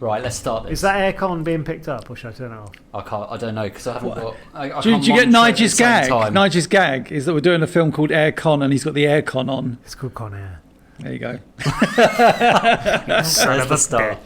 Right, let's start this. Is that aircon being picked up, or should I turn it off? I don't know, because I haven't got... Do you get Nigel's gag? Nigel's gag is that we're doing a film called Aircon and he's got the aircon on. It's called Con Air. There you go. Son of a start.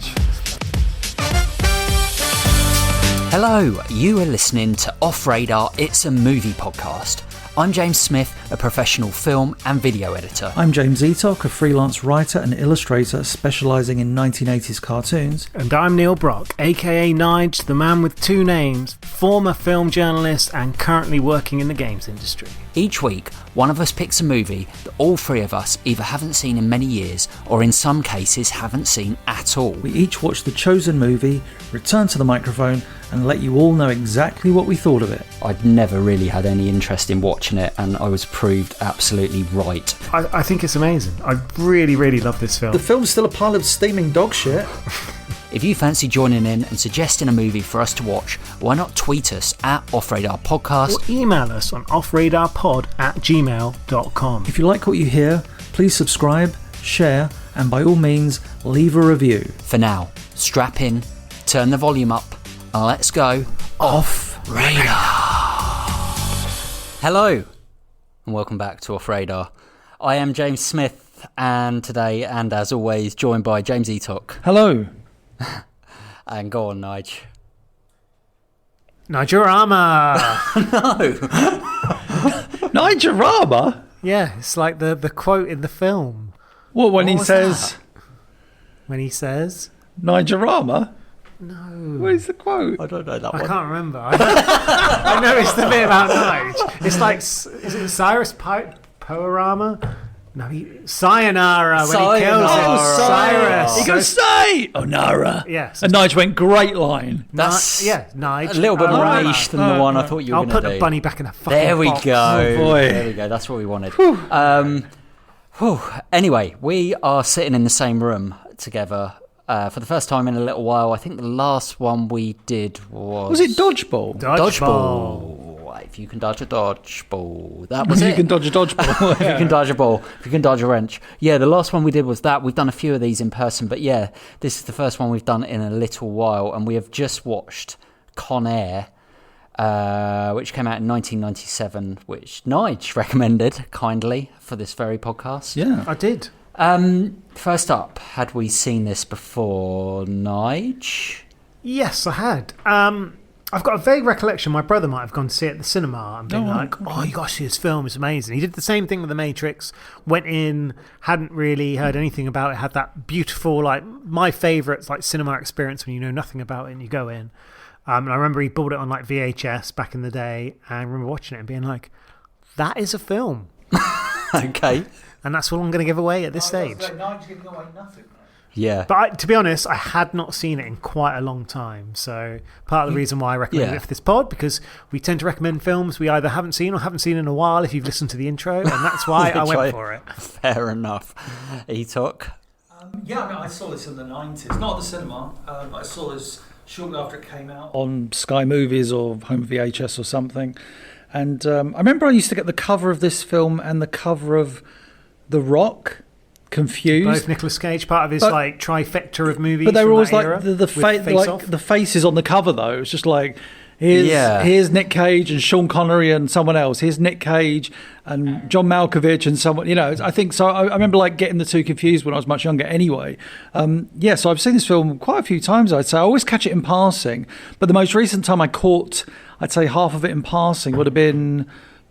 Hello, you are listening to Off Radar, It's a Movie podcast. I'm James Smith, a professional film and video editor. I'm James Eatock, a freelance writer and illustrator specialising in 1980s cartoons. And I'm Neil Brock, aka Nige, the man with two names, former film journalist and currently working in the games industry. Each week, one of us picks a movie that all three of us either haven't seen in many years or in some cases haven't seen at all. We each watch the chosen movie, return to the microphone and let you all know exactly what we thought of it. I'd never really had any interest in watching it and I was proved absolutely right. I think it's amazing. I really, really love this film. The film's still a pile of steaming dog shit. If you fancy joining in and suggesting a movie for us to watch, why not tweet us at Off Radar Podcast or email us on offradarpod@gmail.com. If you like what you hear, please subscribe, share, and by all means, leave a review. For now, strap in, turn the volume up, and let's go Off Radar. Hello, and welcome back to Off Radar. I am James Smith, and today, and as always, joined by James Eatock. Hello. And go on, Nige. Nigerama! No! Nigerama? Yeah, it's like the quote in the film. What, when he says... That? When he says... Nigerama? No. What is the quote? I don't know that one. I can't remember. I know it's the bit about Nige. It's like, is it Cyrus Poorama? No, Sayonara when he kills him. Cyrus. He goes, say! Oh, Nara. Yes. And Nige went, great line. That's Nige. a little bit more niche than the one I thought you were going to do. I'll put the bunny back in a fucking There we box. go. Oh, boy. There we go. That's what we wanted. Anyway, we are sitting in the same room together for the first time in a little while. I think the last one we did was... Was it Dodgeball? Dodgeball. If you can dodge a dodgeball. That was If it. you can dodge a dodgeball. If you can dodge a ball. If you can dodge a wrench. Yeah, the last one we did was that. We've done a few of these in person, but yeah, this is the first one we've done in a little while, and we have just watched Con Air, which came out in 1997, which Nige recommended kindly for this very podcast. Yeah. I did. First up, had we seen this before, Nige? Yes, I had. I've got a vague recollection my brother might have gone to see it at the cinema and been oh, you got to see this film, it's amazing. He did the same thing with The Matrix, went in, hadn't really heard anything about it, had that beautiful, like, my favourite, like, cinema experience when you know nothing about it and you go in. And I remember he bought it on, like, VHS back in the day, and I remember watching it and being like, that is a film. Okay. And that's all I'm going to give away at this stage. Nige's giving away nothing. Yeah. But to be honest, I had not seen it in quite a long time. So part of the reason why I recommended it for this pod, because we tend to recommend films we either haven't seen or haven't seen in a while if you've listened to the intro. And that's why I went for it. Fair enough. Eatock? Yeah, I mean, I saw this in the 90s. Not at the cinema. I saw this shortly after it came out. On Sky Movies or Home VHS or something. And I remember I used to get the cover of this film and the cover of The Rock confused. Both Nicolas Cage, part of his like trifecta of movies. But they were always like the the faces on the cover though. It was just like here's Nick Cage and Sean Connery and someone else. Here's Nick Cage and John Malkovich and someone. You know, I think so. I remember like getting the two confused when I was much younger. Anyway, so I've seen this film quite a few times. I'd say I always catch it in passing, but the most recent time I caught, I'd say half of it in passing would have been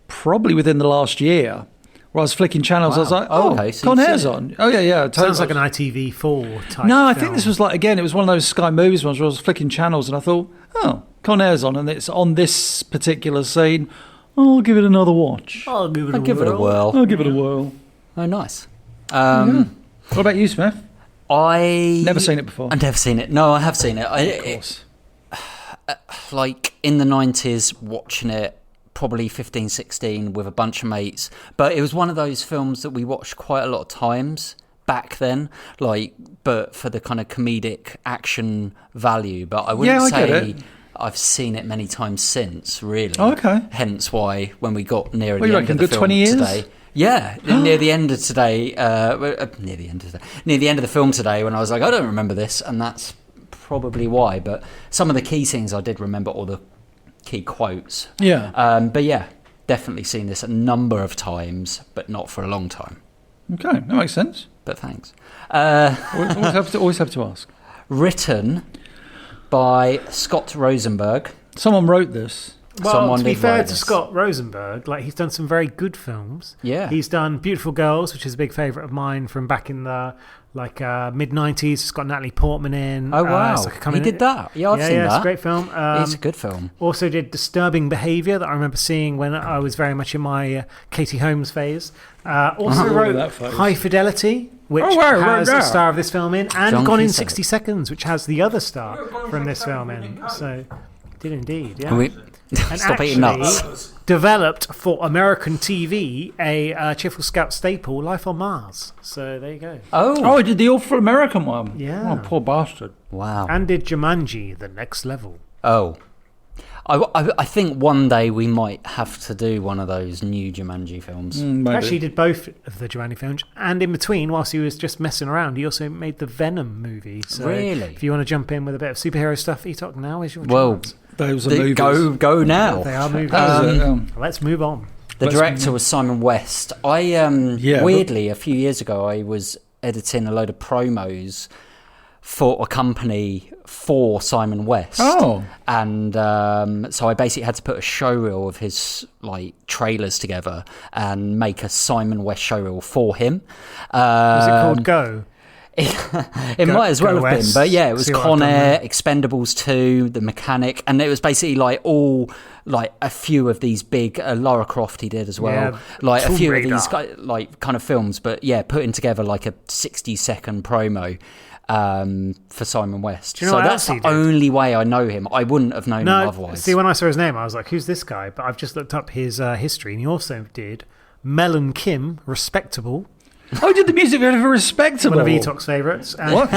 probably within the last year. Where I was flicking channels, wow. I was like, okay, so Con Air's on. Oh, yeah. Totally. Sounds like an ITV4 type No, I film. think this was like, again, it was one of those Sky Movies ones where I was flicking channels and I thought, oh, Con Air's on and it's on this particular scene. I'll give it another watch. I'll give it a whirl. I'll give it a whirl. Oh, nice. What about you, Smith? Never seen it before. I've never seen it. No, I have seen it. Of course. Like in the 90s, watching it, probably 15, 16 with a bunch of mates. But it was one of those films that we watched quite a lot of times back then, like, but for the kind of comedic action value. But I wouldn't say I've seen it many times since, really. Oh, okay. Hence why when we got near What the end of the good film 20 years? today... Yeah, near the end of today, near the end of the film today, when I was like, I don't remember this, and that's probably why. But some of the key scenes I did remember, or the key quotes. Yeah. But yeah, definitely seen this a number of times, but not for a long time. Okay, that makes sense. But thanks. Always have to ask. Written by Scott Rosenberg. Someone wrote this. Well, to be fair to Scott Rosenberg, like he's done some very good films. Yeah. He's done Beautiful Girls, which is a big favourite of mine from back in the mid-90s. It's got Natalie Portman in. Oh, wow. He did that. Yeah, I've seen that. It's a great film. It's a good film. Also did Disturbing Behaviour that I remember seeing when I was very much in my Katie Holmes phase. Also wrote High Fidelity, which has a star of this film in, and John Gone in Cusack. 60 Seconds, which has the other star from this film in. So, did indeed, yeah. And Stop eating nuts. Developed for American TV a Cheerful Scout staple, Life on Mars. So there you go. Oh, he did the awful American one. Yeah. Oh, poor bastard. Wow. And did Jumanji, The Next Level. Oh. I think one day we might have to do one of those new Jumanji films. Actually, he did both of the Jumanji films, and in between, whilst he was just messing around, he also made the Venom movie. So really? If you want to jump in with a bit of superhero stuff, E-Talk, now is your chance. Those are movies. Go now. They are movies. Let's move on. The director was Simon West. Weirdly, a few years ago, I was editing a load of promos for a company for Simon West. Oh. And so I basically had to put a showreel of his trailers together and make a Simon West showreel for him. Was it called Go? It might as well have been, but yeah, it was Con Air, Expendables 2, The Mechanic, and it was basically a few of these big Lara Croft he did as well, a few of these kind of films, but yeah, putting together like a 60-second promo for Simon West. Do you know so that's the only way I know him. I wouldn't have known him otherwise. See, when I saw his name, I was like, who's this guy? But I've just looked up his history, and he also did Mel and Kim, Respectable. Oh, he did the music video for Respectable. One of Etox's favourites. What?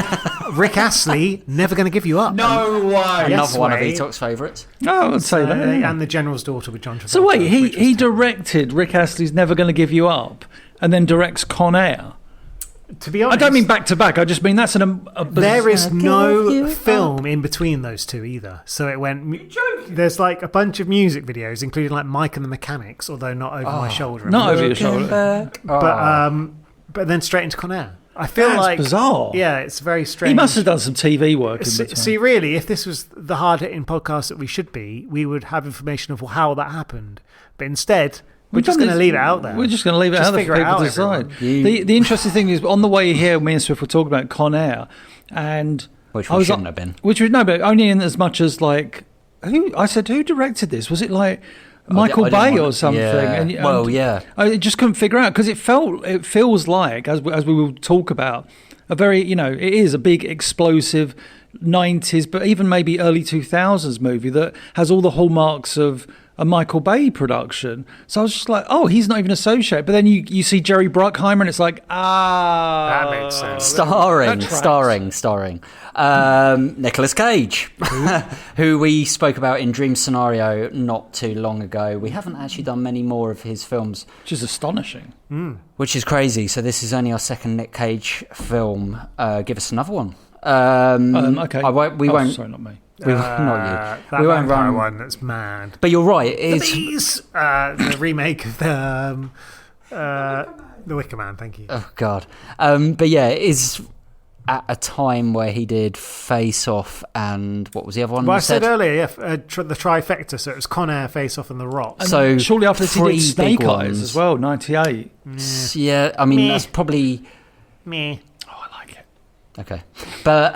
Rick Astley, Never Gonna Give You Up. No way. Another one of Etox's favourites. No, I would say that. And The General's Daughter with John Travolta. So wait, he directed Rick Astley's Never Gonna Give You Up and then directs Con Air. To be honest, I don't mean back to back. I just mean that's there is no film in between those two either. So it went. There's like a bunch of music videos, including like Mike and the Mechanics, although not over my shoulder. Not over your shoulder. But then straight into Con Air. I feel that's bizarre. Yeah, it's very strange. He must have done some TV work. See, really, if this was the hard-hitting podcast that we should be, we would have information of how that happened. But instead, we're just going to leave it out there. We're just going to leave it out there for people to decide. The interesting thing is, on the way here, me and Swift were talking about Con Air, and which we shouldn't have been. But only in as much as who directed this? Was it like Michael Bay or something? Yeah. I just couldn't figure out because it feels like, as we will talk about, a very, it is a big explosive 90s, but even maybe early 2000s movie that has all the hallmarks of a Michael Bay production. So I was just like, oh, he's not even associated. But then you see Jerry Bruckheimer and it's like, that makes sense. Starring Nicolas Cage, who we spoke about in Dream Scenario not too long ago. We haven't actually done many more of his films, which is astonishing. Which is crazy. So this is only our second Nick Cage film. Give us another one. Okay. We won't. Sorry, not me. Not you. That we won't run one. That's mad. But you're right. It The is Bees, the remake of the Wicker Man. Thank you. Oh God. But yeah, it is at a time where he did Face Off and what was the other one? Well, I said earlier, the trifecta. So it was Con Air, Face Off, and The Rock. And so shortly after this, he did Snake Eyes as well, 98. Yeah, I mean that's probably me. Okay, but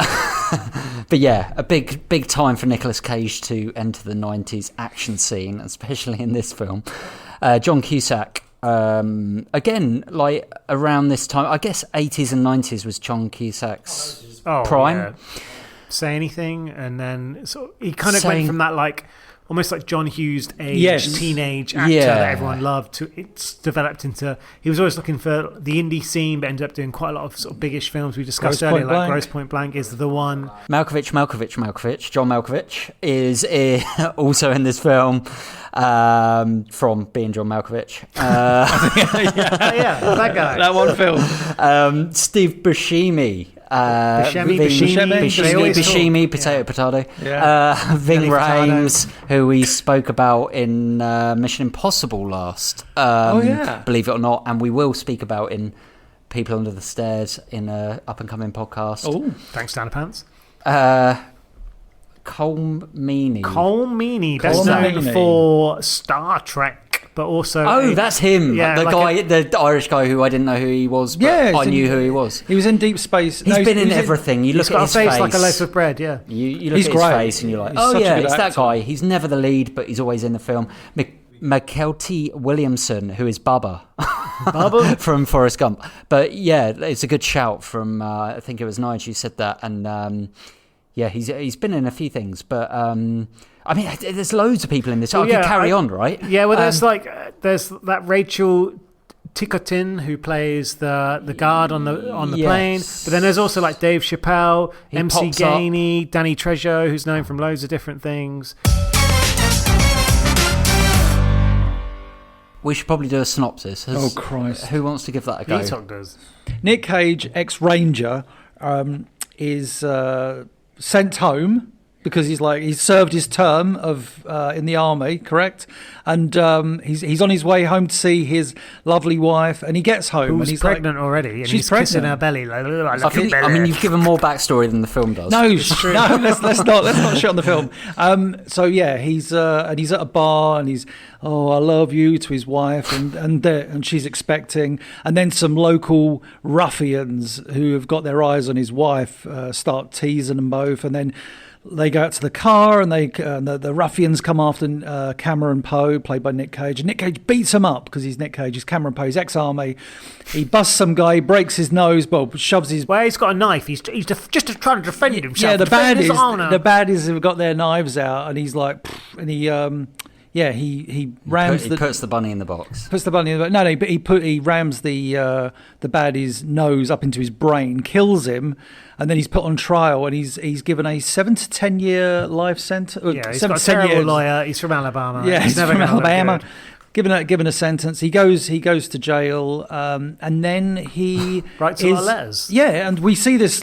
yeah, a big time for Nicolas Cage to enter the 90s action scene, especially in this film. John Cusack, again, like around this time, I guess 80s and 90s was John Cusack's prime. Yeah. Say Anything, and then he kind of went from that almost like John Hughes age, teenage actor that everyone loved, to it's developed into, he was always looking for the indie scene, but ended up doing quite a lot of sort of biggish films we discussed earlier, like Grosse Point Blank is the one. Malkovich, John Malkovich is also in this film from being John Malkovich. That guy. That one film. Steve Buscemi Buscemi, potato. Yeah. Ving Rhames, who we spoke about in Mission Impossible last. Believe it or not, and we will speak about in People Under the Stairs in a up and coming podcast. Oh, thanks, Down Pants. Colm Meaney. Best known for Star Trek, but also that's him. Yeah, the Irish guy who I didn't know who he was, but I knew who he was. He was in Deep Space. He's been in everything. You look at his face like a loaf of bread. Yeah, you look at his face and you're like, it's that guy. He's never the lead, but he's always in the film. Mykelti Williamson, who is Bubba from Forrest Gump. But yeah, it's a good shout from I think it was Nigel who said that, and he's been in a few things, but I mean, there's loads of people in this. I could carry on, right? Yeah, well, there's that Rachel Ticotin who plays the guard on the plane, but then there's also like Dave Chappelle, MC Gainey, Danny Trejo, who's known from loads of different things. We should probably do a synopsis. Oh, Christ. Who wants to give that a go? He does. Nick Cage, ex-Ranger, is sent home because he's served his term of in the army, correct? And he's on his way home to see his lovely wife, and he gets home and he's pregnant already, and she's pregnant. Kissing her belly. I mean, you've given more backstory than the film does. No, let's not shit on the film. So yeah, he's at a bar and he's I love you to his wife, and she's expecting, and then some local ruffians who have got their eyes on his wife start teasing them both, and then they go out to the car, and the ruffians come after Cameron Poe, played by Nick Cage. And Nick Cage beats him up because he's Nick Cage. He's Cameron Poe. He's ex-army. He busts some guy, he breaks his nose, shoves his. Well, he's got a knife. He's just trying to defend himself. Yeah, the baddies have got their knives out, and he's like, and he rams. He puts the bunny in the box. Puts the bunny in the box. No, but he rams the baddie's nose up into his brain, kills him, and then he's put on trial, and he's given a 7 to 10 year life sentence. Yeah, he's got a terrible lawyer. He's from Alabama. Yeah, he's from Alabama. Given a sentence, he goes to jail, and then he writes a lot of letters. Yeah, and we see this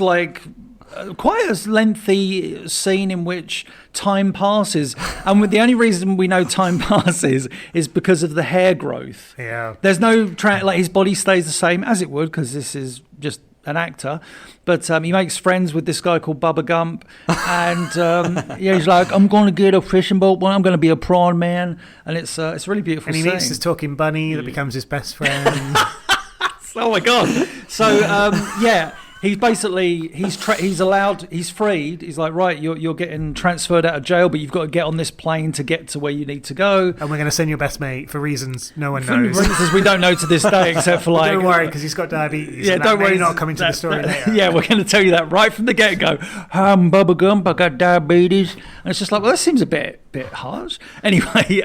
quite a lengthy scene in which time passes, and the only reason we know time passes is because of the hair growth. Yeah, there's no his body stays the same as it would because this is just an actor, but he makes friends with this guy called Bubba Gump, and he's like, I'm going to get a fishing boat, I'm going to be a prawn man, and it's a really beautiful. And he meets this talking bunny that becomes his best friend. Oh my god! So he's basically he's freed. He's like, right, you're getting transferred out of jail, but you've got to get on this plane to get to where you need to go. And we're going to send your best mate for reasons no one knows. For reasons we don't know to this day, except for don't worry, because he's got diabetes. Yeah, don't worry. You're not coming to the story later. Yeah, we're going to tell you that right from the get go. I'm Bubba Gump. I got diabetes, and it's just like, well, that seems a bit harsh. Anyway,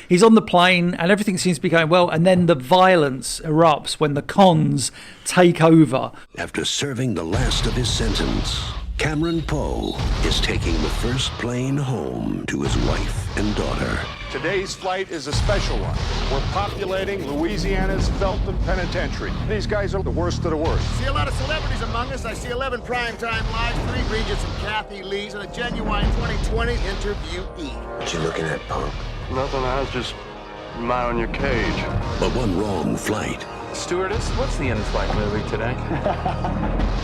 he's on the plane, and everything seems to be going well, and then the violence erupts when the cons take over. After serving the last of his sentence, Cameron Poe is taking the first plane home to his wife and daughter. Today's flight is a special one. We're populating Louisiana's Felton Penitentiary. These guys are the worst of the worst. See a lot of celebrities among us. I see 11 primetime lives, 3 Regents and Kathy Lees, and a genuine 2020 interviewee. What you looking at, punk? Nothing, I was just admiring your cage. But one wrong flight Stewardess, what's the in-flight movie today?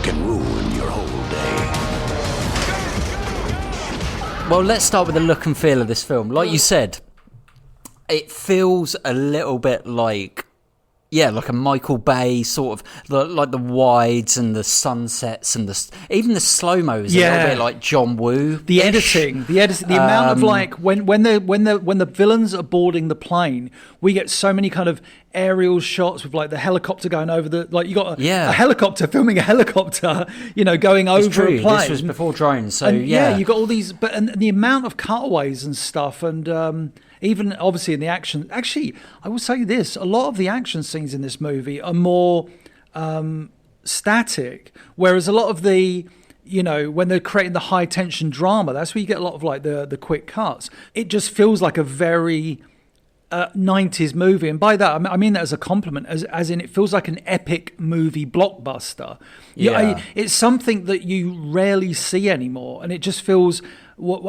can ruin your whole day. Well, let's start with the look and feel of this film. Like you said, it feels a little bit like a Michael Bay sort of, like the wides and the sunsets and even the slow-mo is a little bit like John Woo. The editing, the amount of when the villains are boarding the plane, we get so many kind of aerial shots with the helicopter going over you got a helicopter filming a helicopter, going over a plane. This was before drones, so you got all these, and the amount of cutaways and stuff, and even obviously in the action. Actually, I will say this: a lot of the action scenes in this movie are more static, whereas a lot of the when they're creating the high tension drama, that's where you get a lot of the quick cuts. It just feels like a very 90s movie, and by that I mean that as a compliment, as in it feels like an epic movie blockbuster. It's something that you rarely see anymore, and it just feels,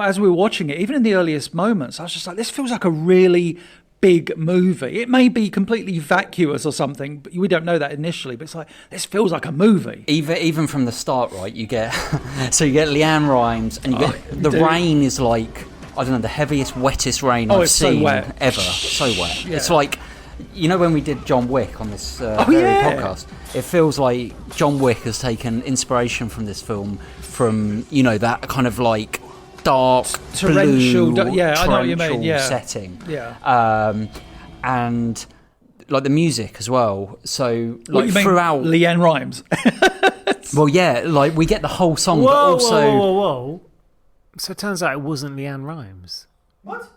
as we were watching it, even in the earliest moments, I was just like, this feels like a really big movie. It may be completely vacuous or something, but we don't know that initially, but it's like, this feels like a movie. Even from the start, right, you get Leanne Rimes, and you get the rain is like, I don't know, the heaviest, wettest rain I've seen ever. So wet. Yeah. It's like, you know, when we did John Wick on this podcast, it feels like John Wick has taken inspiration from this film, from, you know, that kind of like dark, torrential, blue, I know what you mean. setting. Yeah. And like the music as well. So like throughout Leanne Rimes. Well, yeah, like we get the whole song, but also whoa. So it turns out it wasn't Leanne Rimes. What?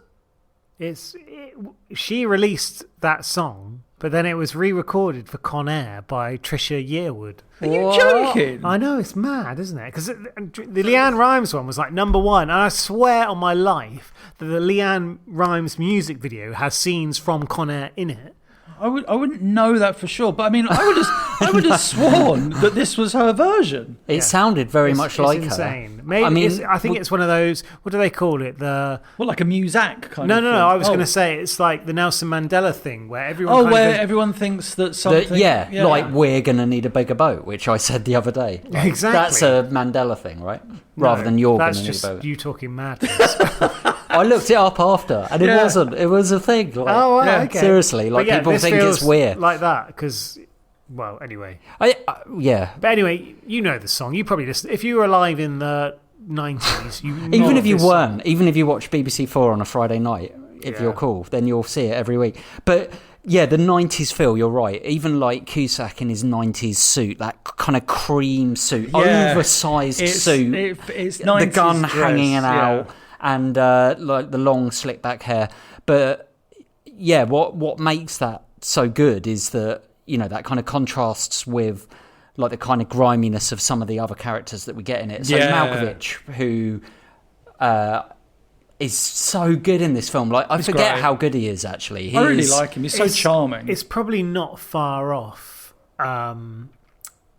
She released that song, but then it was re-recorded for Con Air by Trisha Yearwood. Are you joking? I know, it's mad, isn't it? Because the Leanne Rimes one was like #1, and I swear on my life that the Leanne Rimes music video has scenes from Con Air in it. I wouldn't know that for sure, but I mean, I would have sworn that this was her version. It sounded very much like her. It's insane. Maybe I think it's one of those. What do they call it? Like a Muzak kind of. No. I was going to say it's like the Nelson Mandela thing, where everyone. Everyone thinks that something. Like we're going to need a bigger boat, which I said the other day. Like, exactly. That's a Mandela thing, right? Rather than you're going to need a boat. That's just you talking madness. I looked it up after, and it wasn't. It was a thing. Like, okay. Seriously, like people think it's weird. Like that, because, well, anyway. But anyway, you know the song. You probably listen. If you were alive in the 90s, even if you weren't, even if you watch BBC 4 on a Friday night, if you're cool, then you'll see it every week. But yeah, the 90s feel, you're right. Even like Cusack in his 90s suit, that kind of cream suit, oversized suit, it's the 90s gun dress, hanging out, and like the long slick back hair. But yeah, what makes that so good is that, you know, that kind of contrasts with like the kind of griminess of some of the other characters that we get in it. So Malkovich, who is so good in this film. Like, I forget how good he is, actually. I really like him. He's so charming. It's probably not far off Alan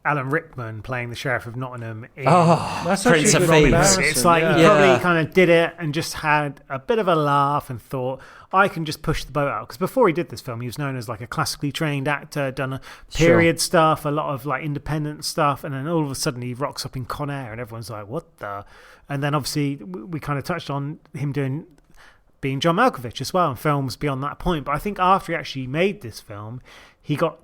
Rickman playing the Sheriff of Nottingham in that's Prince of Thieves. It's like he Yeah. probably kind of did it and just had a bit of a laugh and thought, I can just push the boat out. Because before he did this film, he was known as like a classically trained actor, done a period stuff, a lot of like independent stuff, and then all of a sudden he rocks up in Con Air and everyone's like, what the? And then obviously we kind of touched on him being John Malkovich as well, and films beyond that point. But I think after he actually made this film, he got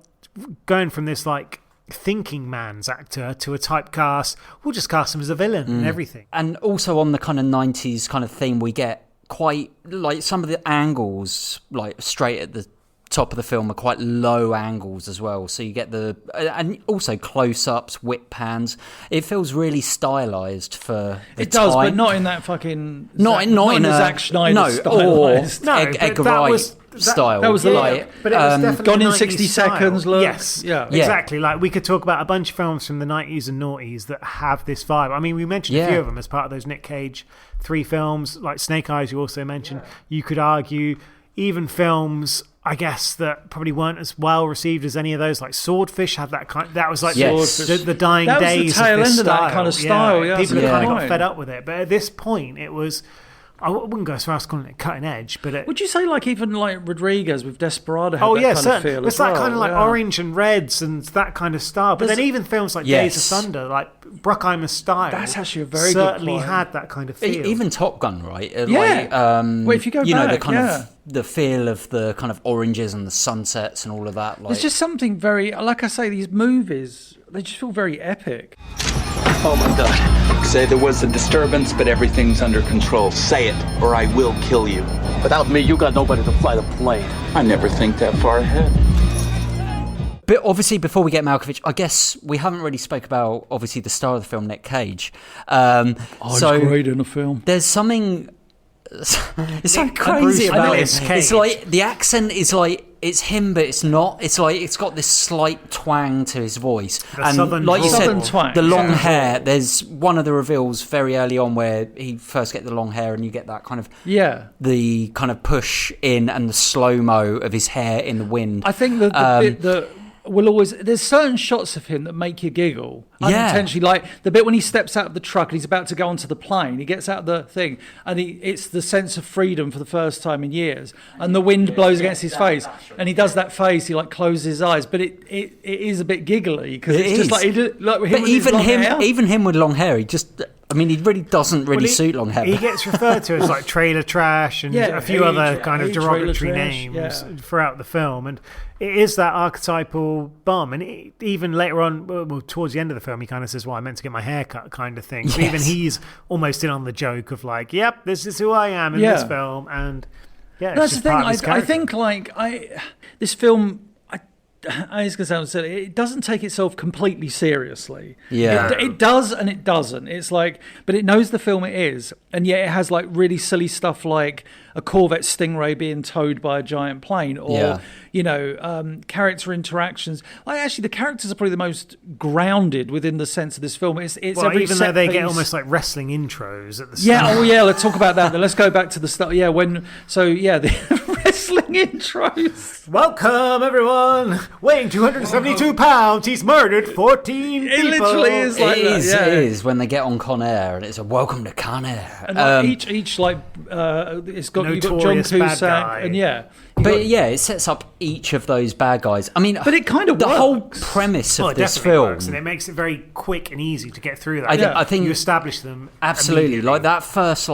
going from this like thinking man's actor to a typecast. We'll just cast him as a villain and everything. And also on the kind of 90s kind of theme, we get quite like some of the angles like straight at the top of the film are quite low angles as well, so you get and also close-ups, whip pans. It feels really stylized for the does, time. but not in that fucking not in a Zack Snyder stylized. No, Edgar Wright style. That was the but it was definitely Gone in 90s 60 style. seconds look. Yes, exactly. Like we could talk about a bunch of films from the 90s and noughties that have this vibe. I mean, we mentioned a few of them as part of those Nick Cage 3 films, like Snake Eyes. You also mentioned. You could argue even films, I guess, that probably weren't as well received as any of those, like Swordfish had that kind. That was like the dying that days was the tail of this end of that kind of style. Yeah, people kind of got fed up with it, but at this point, it was. I wouldn't go as far as calling it cutting edge, but would you say like even like Rodriguez with Desperado had that kind of feel? It's that kind of like orange and reds and that kind of style. But then even films like Days of Thunder, like Bruckheimer's style, that's actually a very certainly good point. had that kind of feel. Even Top Gun, right? Well, if you go back, the kind of the feel of the kind of oranges and the sunsets and all of that. Like, there's just something very, like I say, these movies, they just feel very epic. Oh my God. Say there was a disturbance, but everything's under control. Say it, or I will kill you. Without me, you got nobody to fly the plane. I never think that far ahead. But obviously, before we get Malkovich, I guess we haven't really spoke about, obviously, the star of the film, Nick Cage. He's great in a film. There's something It's so crazy about it. It's like the accent is like it's him, but it's not. It's like it's got this slight twang to his voice, and like you said, twang. The long hair. There's one of the reveals very early on where he first gets the long hair, and you get that kind of the kind of push in and the slow mo of his hair in the wind. I think the bit that will always there's certain shots of him that make you giggle unintentionally, like the bit when he steps out of the truck and he's about to go onto the plane. He gets out of the thing and it's the sense of freedom for the first time in years, and the wind blows against his face and he does that face, he like closes his eyes, but it is a bit giggly because it's just like him with even hair. Even him with long hair, he really doesn't suit long hair. He gets referred to as like trailer trash and a few other kind of derogatory names throughout the film, and it is that archetypal bum. And even later on, well, towards the end of the film, he kind of says, "Well, I meant to get my hair cut," kind of thing. Yes. But even he's almost in on the joke of like, "Yep, this is who I am in this film," and that's the thing. I think this film. I was going to say, it doesn't take itself completely seriously. Yeah, it does and it doesn't. It's like, but it knows the film it is, and yet it has like really silly stuff like a Corvette Stingray being towed by a giant plane, or character interactions. Actually, the characters are probably the most grounded within the sense of this film. It's every even though they get almost like wrestling intros at the start. Let's talk about that. Then let's go back to the start. The wrestling intros. Welcome everyone. Weighing 272 pounds, he's murdered 14 people. It literally is like it is when they get on Con Air, and it's a welcome to Con Air. And each it's got you've got John Cusack, and it sets up each of those bad guys. I mean, but it kind of the works. Whole premise of this film, works, and it makes it very quick and easy to get through that. I think you establish them absolutely. Like that first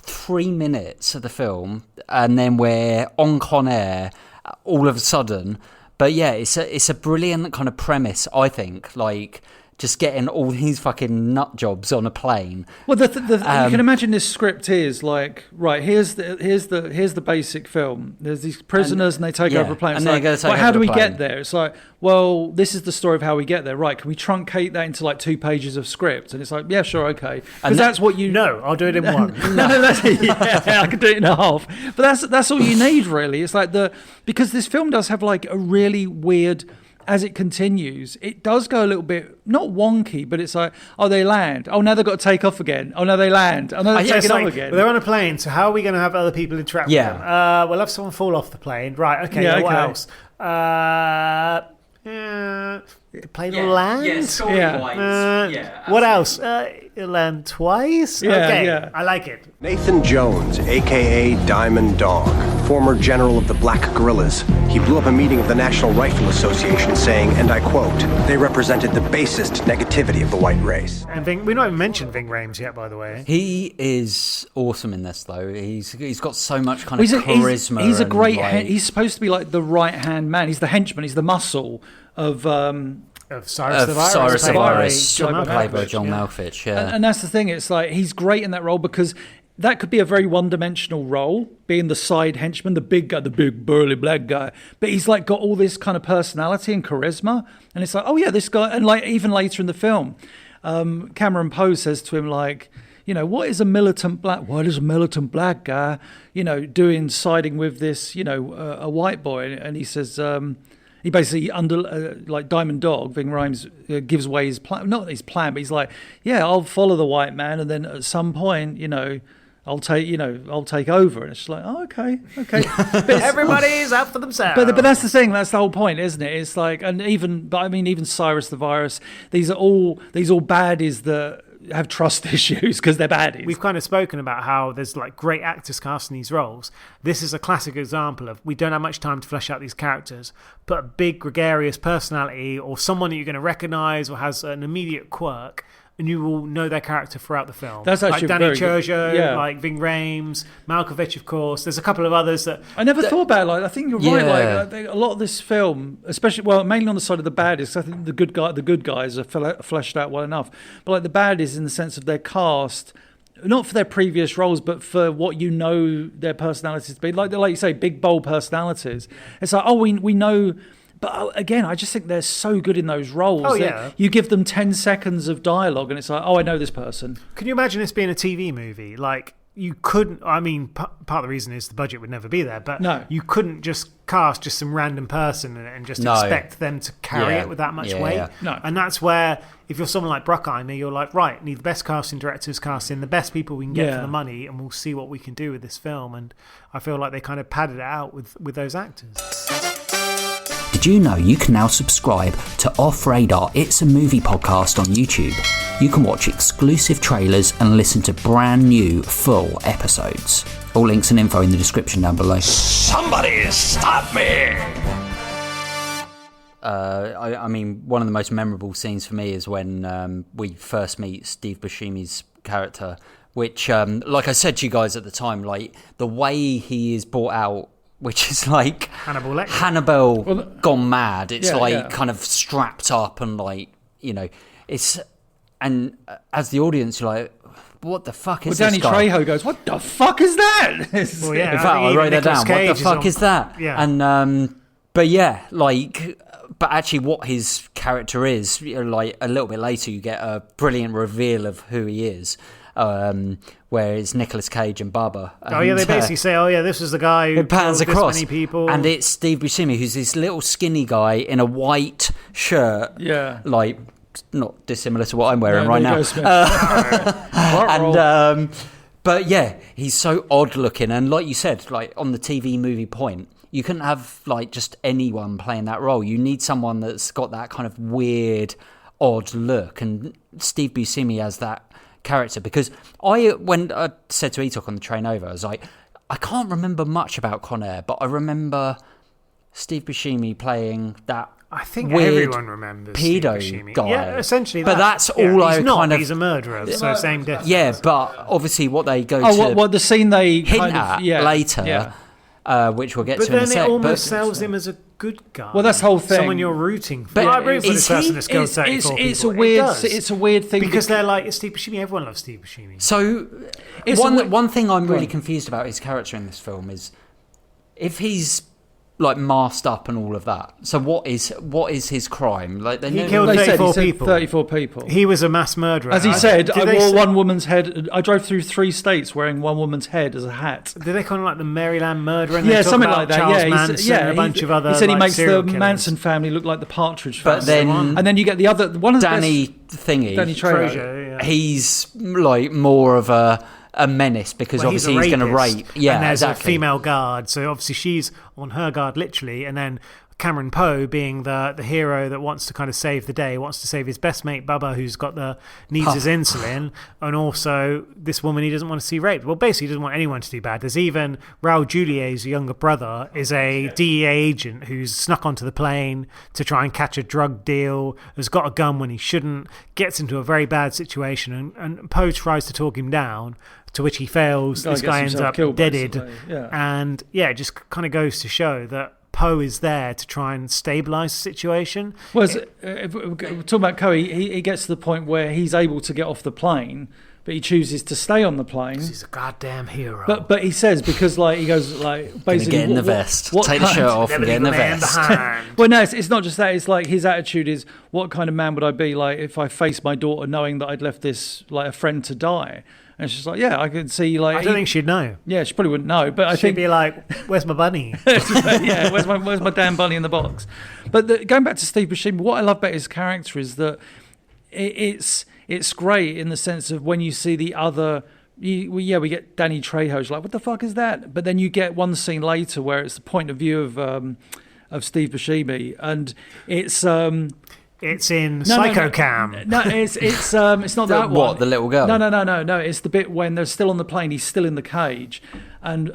3 minutes of the film, and then we're on Con Air all of a sudden. But it's a brilliant kind of premise, I think. Like just getting all these fucking nut jobs on a plane. Well, you can imagine this script is like, right, here's the basic film. There's these prisoners and they take over a plane. And they're going to take over how do we plane. get there? It's like, well, this is the story of how we get there. Right, can we truncate that into like 2 pages of script? And it's like, yeah, sure, okay. Because that's what you... No, I'll do it in one. I can do it in a half. But that's all you need, really. It's like because this film does have like a really weird... As it continues, it does go a little bit, not wonky, but it's like, oh, they land. Oh, now they've got to take off again. Oh, no, they land. Oh, no, they're taking off again. Well, they're on a plane, so how are we going to have other people interact with them? We'll have someone fall off the plane. Right, okay, what else? The plane will land? Yeah, story-wise. What else? It'll land twice? I like it. Nathan Jones, a.k.a. Diamond Dog, former general of the Black Guerrillas. He blew up a meeting of the National Rifle Association saying, and I quote, they represented the basest negativity of the white race. And we not even mentioned Ving Rhames yet, by the way. He is awesome in this, though. He's got so much kind of charisma. He's a great... he's supposed to be like the right-hand man. He's the henchman. He's the muscle of Cyrus the Virus, played by John Malkovich. And that's the thing. It's like he's great in that role because that could be a very one-dimensional role, being the side henchman, the big guy, the big burly black guy. But he's like got all this kind of personality and charisma, and it's like, oh yeah, this guy. And like even later in the film, Cameron Poe says to him like, what is a militant black guy, doing siding with this, a white boy? And he says. He basically, like Diamond Dog, Ving Rhames gives away his plan. Not his plan, but he's like, yeah, I'll follow the white man, and then at some point, I'll take over. And it's just like, oh, okay. Everybody's out for themselves. But that's the thing. That's the whole point, isn't it? It's like, even Cyrus the Virus. These all baddies that have trust issues because they're baddies. We've kind of spoken about how there's like great actors casting these roles. This is a classic example of we don't have much time to flesh out these characters. Put a big gregarious personality or someone that you're going to recognise or has an immediate quirk, and you will know their character throughout the film. That's actually like Danny Trejo, like Ving Rhames, Malkovich, of course. There's a couple of others that I never thought about. Like I think you're right. Like a lot of this film, especially mainly on the side of the baddies. I think the good guys are fleshed out well enough. But like the baddies, in the sense of their cast, not for their previous roles, but for what their personalities to be. Like you say, big bold personalities. It's like we know. But again, I just think they're so good in those roles. Oh, yeah. You give them 10 seconds of dialogue and it's like, oh, I know this person. Can you imagine this being a TV movie? Like, you couldn't. I mean, part of the reason is the budget would never be there, but No. you couldn't just cast just some random person and just expect them to carry it with that much weight. Yeah. No. And that's where, if you're someone like Bruckheimer, you're like, right, need the best casting directors casting the best people we can get for the money, and we'll see what we can do with this film. And I feel like they kind of padded it out with those actors. Did you know you can now subscribe to Off Radar It's a Movie podcast on YouTube? You can watch exclusive trailers and listen to brand new full episodes. All links and info in the description down below. Somebody stop me! I mean, one of the most memorable scenes for me is when we first meet Steve Buscemi's character, which, like I said to you guys at the time, like the way he is brought out, which is like Hannibal gone mad. It's kind of strapped up and like, it's, and as the audience, you're like, what the fuck is this guy? Danny Trejo goes, what the fuck is that? Well, yeah, in fact, I wrote that down. What the fuck is that? Yeah. And, but yeah, like, but actually what his character is, like a little bit later, you get a brilliant reveal of who he is. Where it's Nicolas Cage and Bubba. And, they basically say, this is the guy who pans killed across, this many people. and it's Steve Buscemi, who's this little skinny guy in a white shirt, like not dissimilar to what I'm wearing right now. But yeah, he's so odd looking, and like you said, like on the TV movie point, you couldn't have like just anyone playing that role. You need someone that's got that kind of weird, odd look, and Steve Buscemi has that character, because when I said to Etok on the train over, I was like, I can't remember much about Con Air, but I remember Steve Buscemi playing that. I think weird everyone remembers pedo Steve Buscemi. guy. Yeah, essentially. But that's all I kind of. He's a murderer, so same difference. Yeah, but obviously what they go to. What the scene they hint at later, which we'll get to in a sec. But then it almost sells him as a good guy. Well, that's the whole thing. Someone you're rooting for. But I root for this person that's killed 34 people. It's a weird thing because they're like, it's Steve Buscemi. Everyone loves Steve Buscemi. So one thing I'm really confused about his character in this film is if he's like masked up and all of that. So what is his crime? Like he killed 34 people. 34 people. He was a mass murderer. As he said, I wore one woman's head. I drove through 3 states wearing one woman's head as a hat. Did they call him like the Maryland murderer? And something like that. Charles Manson and a bunch of other. He said he makes the killers. Manson family look like the Partridge Family. But and then you get the other one of the Danny Trejo. He's like more of a menace because obviously he's going to rape. Yeah, and there's a female guard, so obviously she's on her guard literally, and then Cameron Poe being the hero that wants to kind of save the day, wants to save his best mate Bubba, who's needs his insulin, and also this woman he doesn't want to see raped. Well, basically he doesn't want anyone to do bad. There's even Raul Julier's younger brother is a DEA agent who's snuck onto the plane to try and catch a drug deal, has got a gun when he shouldn't, gets into a very bad situation, and Poe tries to talk him down, to which he fails. This guy ends up deaded. And it just kind of goes to show that Poe is there to try and stabilise the situation. Well, if we're talking about Poe, he gets to the point where he's able to get off the plane, but he chooses to stay on the plane. He's a goddamn hero. But he says, because like he goes like basically get in the vest, take the shirt off and get in the vest. Well, no, it's not just that. It's like his attitude is, what kind of man would I be like if I faced my daughter knowing that I'd left this like a friend to die? And she's like, I could see like. I don't think she'd know. Yeah, she probably wouldn't know. But I think she'd be like, "Where's my bunny?" where's my damn bunny in the box? But going back to Steve Buscemi, what I love about his character is that it's great in the sense of when you see the other. We get Danny Trejo's like, what the fuck is that? But then you get one scene later where it's the point of view of Steve Buscemi, and it's. It's in Psychocam. No, it's not that one. What, the little girl? No. It's the bit when they're still on the plane. He's still in the cage, and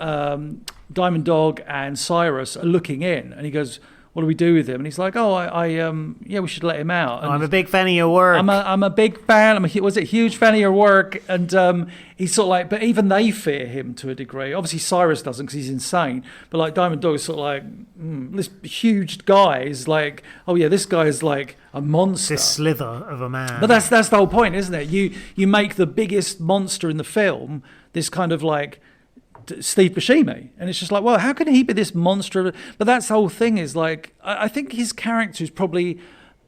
Diamond Dog and Cyrus are looking in, and he goes, "What do we do with him?" And he's like, we should let him out. And I'm a big fan of your work. I'm a big fan. Huge fan of your work. And he's sort of like, but even they fear him to a degree. Obviously Cyrus doesn't because he's insane. But like Diamond Dog is sort of like, this huge guy is like, this guy is like a monster. This slither of a man. But that's the whole point, isn't it? You make the biggest monster in the film this kind of like Steve Buscemi, and it's just like, well, how can he be this monster? But that's the whole thing, is like, I think his character is probably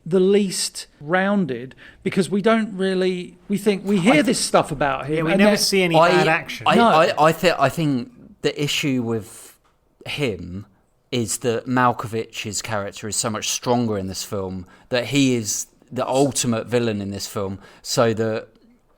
the least rounded, because we don't really, we hear this stuff about him. Yeah, we never see any bad action. I think the issue with him is that Malkovich's character is so much stronger in this film, that he is the ultimate villain in this film. So that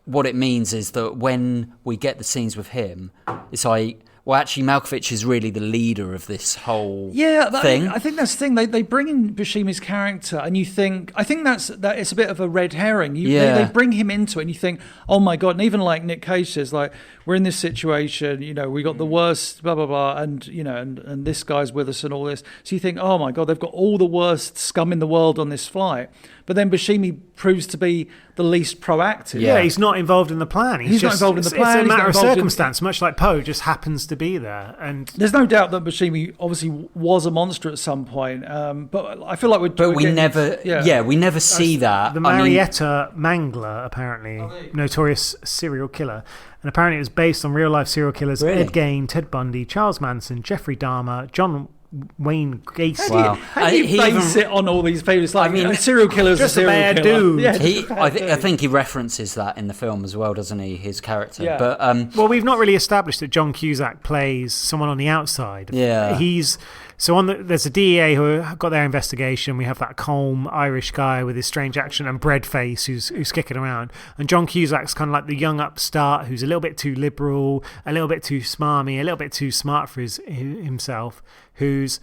what it means is that when we get the scenes with him, it's like, well, actually, Malkovich is really the leader of this whole thing. I think that's the thing. They bring in Buscemi's character, and you think, I think that it's a bit of a red herring. They bring him into it, and you think, oh my God. And even like Nick Cage says, like, we're in this situation, you know, we got the worst, blah, blah, blah, and, you know, and this guy's with us and all this. So you think, oh my God, they've got all the worst scum in the world on this flight. But then Buscemi proves to be the least proactive. Yeah, he's not involved in the plan. He's not involved in the plan. It's a matter of circumstance, much like Poe just happens to be there. And there's no doubt that Buscemi obviously was a monster at some point. But I feel like we never see that. The Marietta Mangler, apparently, notorious serial killer. And apparently it was based on real-life serial killers Ed Gein, Ted Bundy, Charles Manson, Jeffrey Dahmer, John Wayne Gacy. How do you base it on all these people? It's like, I mean, serial killers just a serial killer. Dude. Yeah, I think he references that in the film as well, doesn't he? His character. Yeah. But well, we've not really established that John Cusack plays someone on the outside. Yeah, there's a DEA who got their investigation. We have that calm Irish guy with his strange accent and bread face who's kicking around. And John Cusack's kind of like the young upstart who's a little bit too liberal, a little bit too smarmy, a little bit too smart for himself. Who's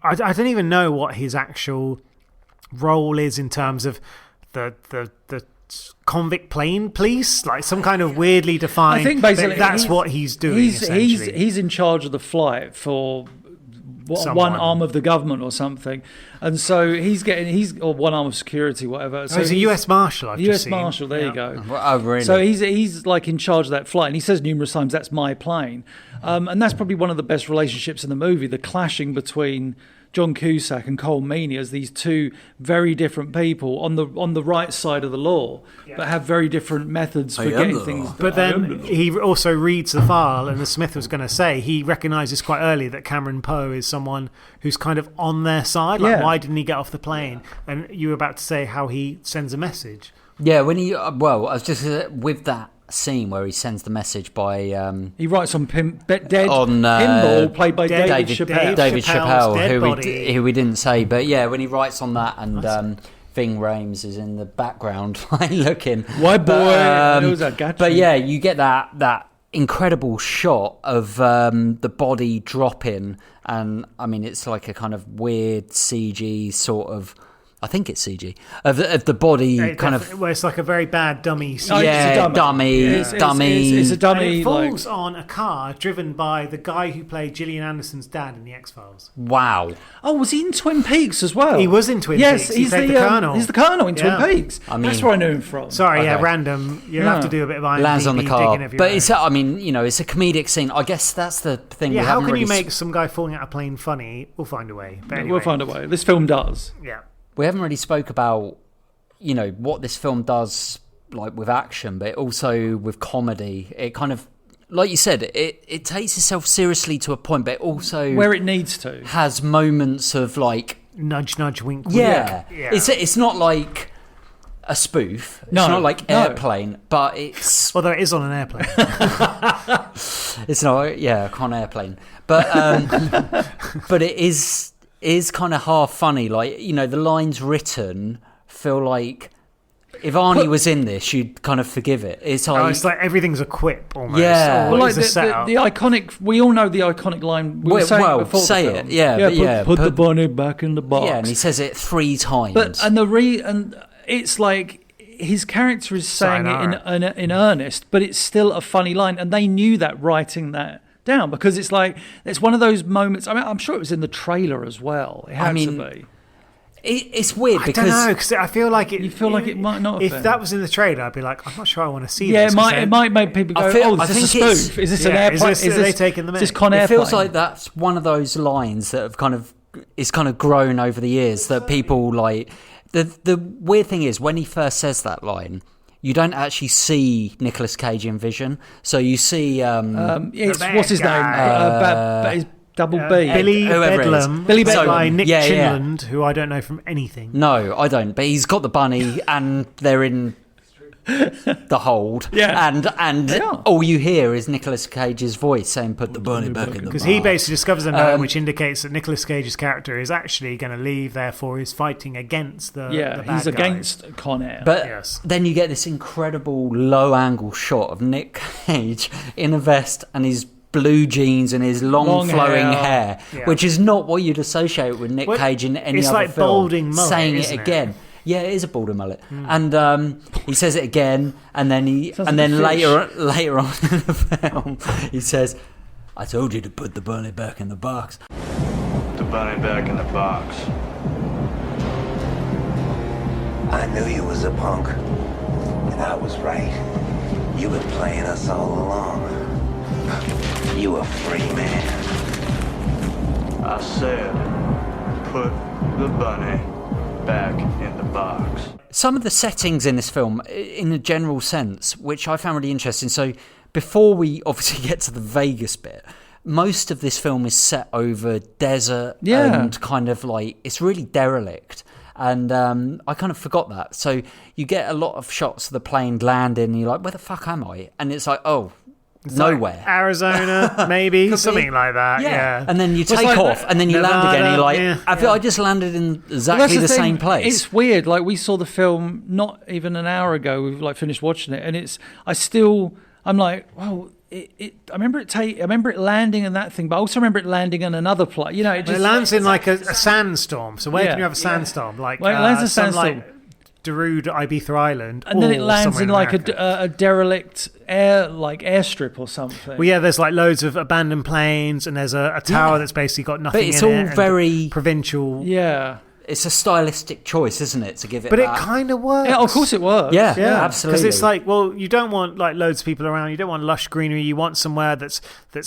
I don't even know what his actual role is in terms of the convict plane police, like some kind of weirdly defined. I think basically that's what he's doing. He's in charge of the flight for one arm of the government or something, and so or one arm of security, whatever. So he's a U.S. Marshal. U.S. Marshal. There you go. Oh, really? So he's like in charge of that flight, and he says numerous times, "That's my plane," and that's probably one of the best relationships in the movie. The clashing between John Cusack and Cole Meany as these two very different people on the right side of the law, but have very different methods for getting things done. But then he also reads the file, and as Smith was going to say, he recognises quite early that Cameron Poe is someone who's kind of on their side. Like, why didn't he get off the plane? And you were about to say how he sends a message. Yeah, when I was just with that scene where he sends the message by he writes on pinball played by David Chappelle, who we didn't say, but yeah, when he writes on that, and Ving Rhames is in the background like looking white boy, but yeah, you get that incredible shot of the body dropping, and I mean it's like a kind of weird CG sort of, I think it's CG of the body Well, it's like a very bad dummy. Dummy. It's a dummy. And it falls on a car driven by the guy who played Gillian Anderson's dad in The X-Files. Wow. Oh, was he in Twin Peaks as well? He was in Twin Peaks. Yes, he's the Colonel. He's the Colonel in Twin Peaks. I mean, that's where I knew him from. Sorry, random. You'll have to do a bit of IMDb lands on the car, digging but it's I mean, you know, it's a comedic scene. I guess that's the thing. Yeah, how can you make some guy falling out of a plane funny? We'll find a way. But anyway. We'll find a way. This film does. Yeah. We haven't really spoke about, you know, what this film does, like with action, but also with comedy. It kind of, like you said, it takes itself seriously to a point, but it also where it needs to has moments of like nudge, nudge, wink, wink. Yeah. It's not like a spoof. It's not like Airplane, but it's although it is on an airplane. It's not a con airplane, but but it is kind of half funny, like, you know, the lines written feel like if Arnie was in this, you'd kind of forgive it. It's like everything's a quip almost. Yeah, well, like the iconic. We all know the iconic line. We say it. Yeah, put the bunny back in the box. Yeah, and he says it 3 times. But and it's like his character is saying it in earnest, but it's still a funny line, and they knew that writing that down, because it's like it's one of those moments. I mean, I'm sure it was in the trailer as well. It had to be. It's weird because I don't know, because I feel like it. You feel like it might not have if been. that was in the trailer, I'd be like, I'm not sure I want to see this. Yeah, it might make people go, is this a spoof? Is this an airplane? Is they taking the mic? Is this Con Airplane? It feels like that's one of those lines that have kind of grown over the years, that people like. The weird thing is, when he first says that line, you don't actually see Nicolas Cage in vision. So you see... what's his name? Double B. Billy whoever it is. Bedlam. Billy played Bedlam. by Nick Yeah, yeah. Chinland, who I don't know from anything. No, I don't. But he's got the bunny, and they're in the hold. Yeah. And all you hear is Nicolas Cage's voice saying, "Put the bunny back in the box." Because he basically discovers a note which indicates that Nicolas Cage's character is actually going to leave, therefore he's fighting against the bad he's guy. against Con Air. But then you get this incredible low-angle shot of Nick Cage in a vest and his blue jeans and his long flowing hair, which is not what you'd associate with Nick Cage in any it's other like film. balding mullet, saying it isn't it? again. Yeah, it is a balding mullet, and he says it again, and then later on in the film, he says, "I told you to put the bunny back in the box." The bunny back in the box. I knew you was a punk, and I was right. You been playing us all along. You a free man. I said, put the bunny back in the box. Some of the settings in this film, in a general sense, which I found really interesting. So before we obviously get to the Vegas bit, most of this film is set over desert and kind of like, it's really derelict. And I kind of forgot that. So you get a lot of shots of the plane landing and you're like, where the fuck am I? And it's like, oh, it's nowhere. Like Arizona, maybe, something like that. Yeah. And then you take off and then you land again and you're like, I just landed in exactly the same place. It's weird. Like, we saw the film not even an hour ago. We've like finished watching it, and I'm like, well, I remember it landing in that thing, but I also remember it landing in another place. You know, it lands in like a sandstorm. So where can you have a sandstorm? Like, it lands in a sandstorm. Like Darude, Ibiza Island, and then it lands in like a derelict airstrip or something. Well, yeah, there's like loads of abandoned planes, and there's a tower that's basically got nothing. But it's in all it, very provincial. Yeah. It's a stylistic choice, isn't it, to give it But that? it kind of works. Yeah, of course it works. Yeah, absolutely. Because it's like, well, you don't want like loads of people around. You don't want lush greenery. You want somewhere that's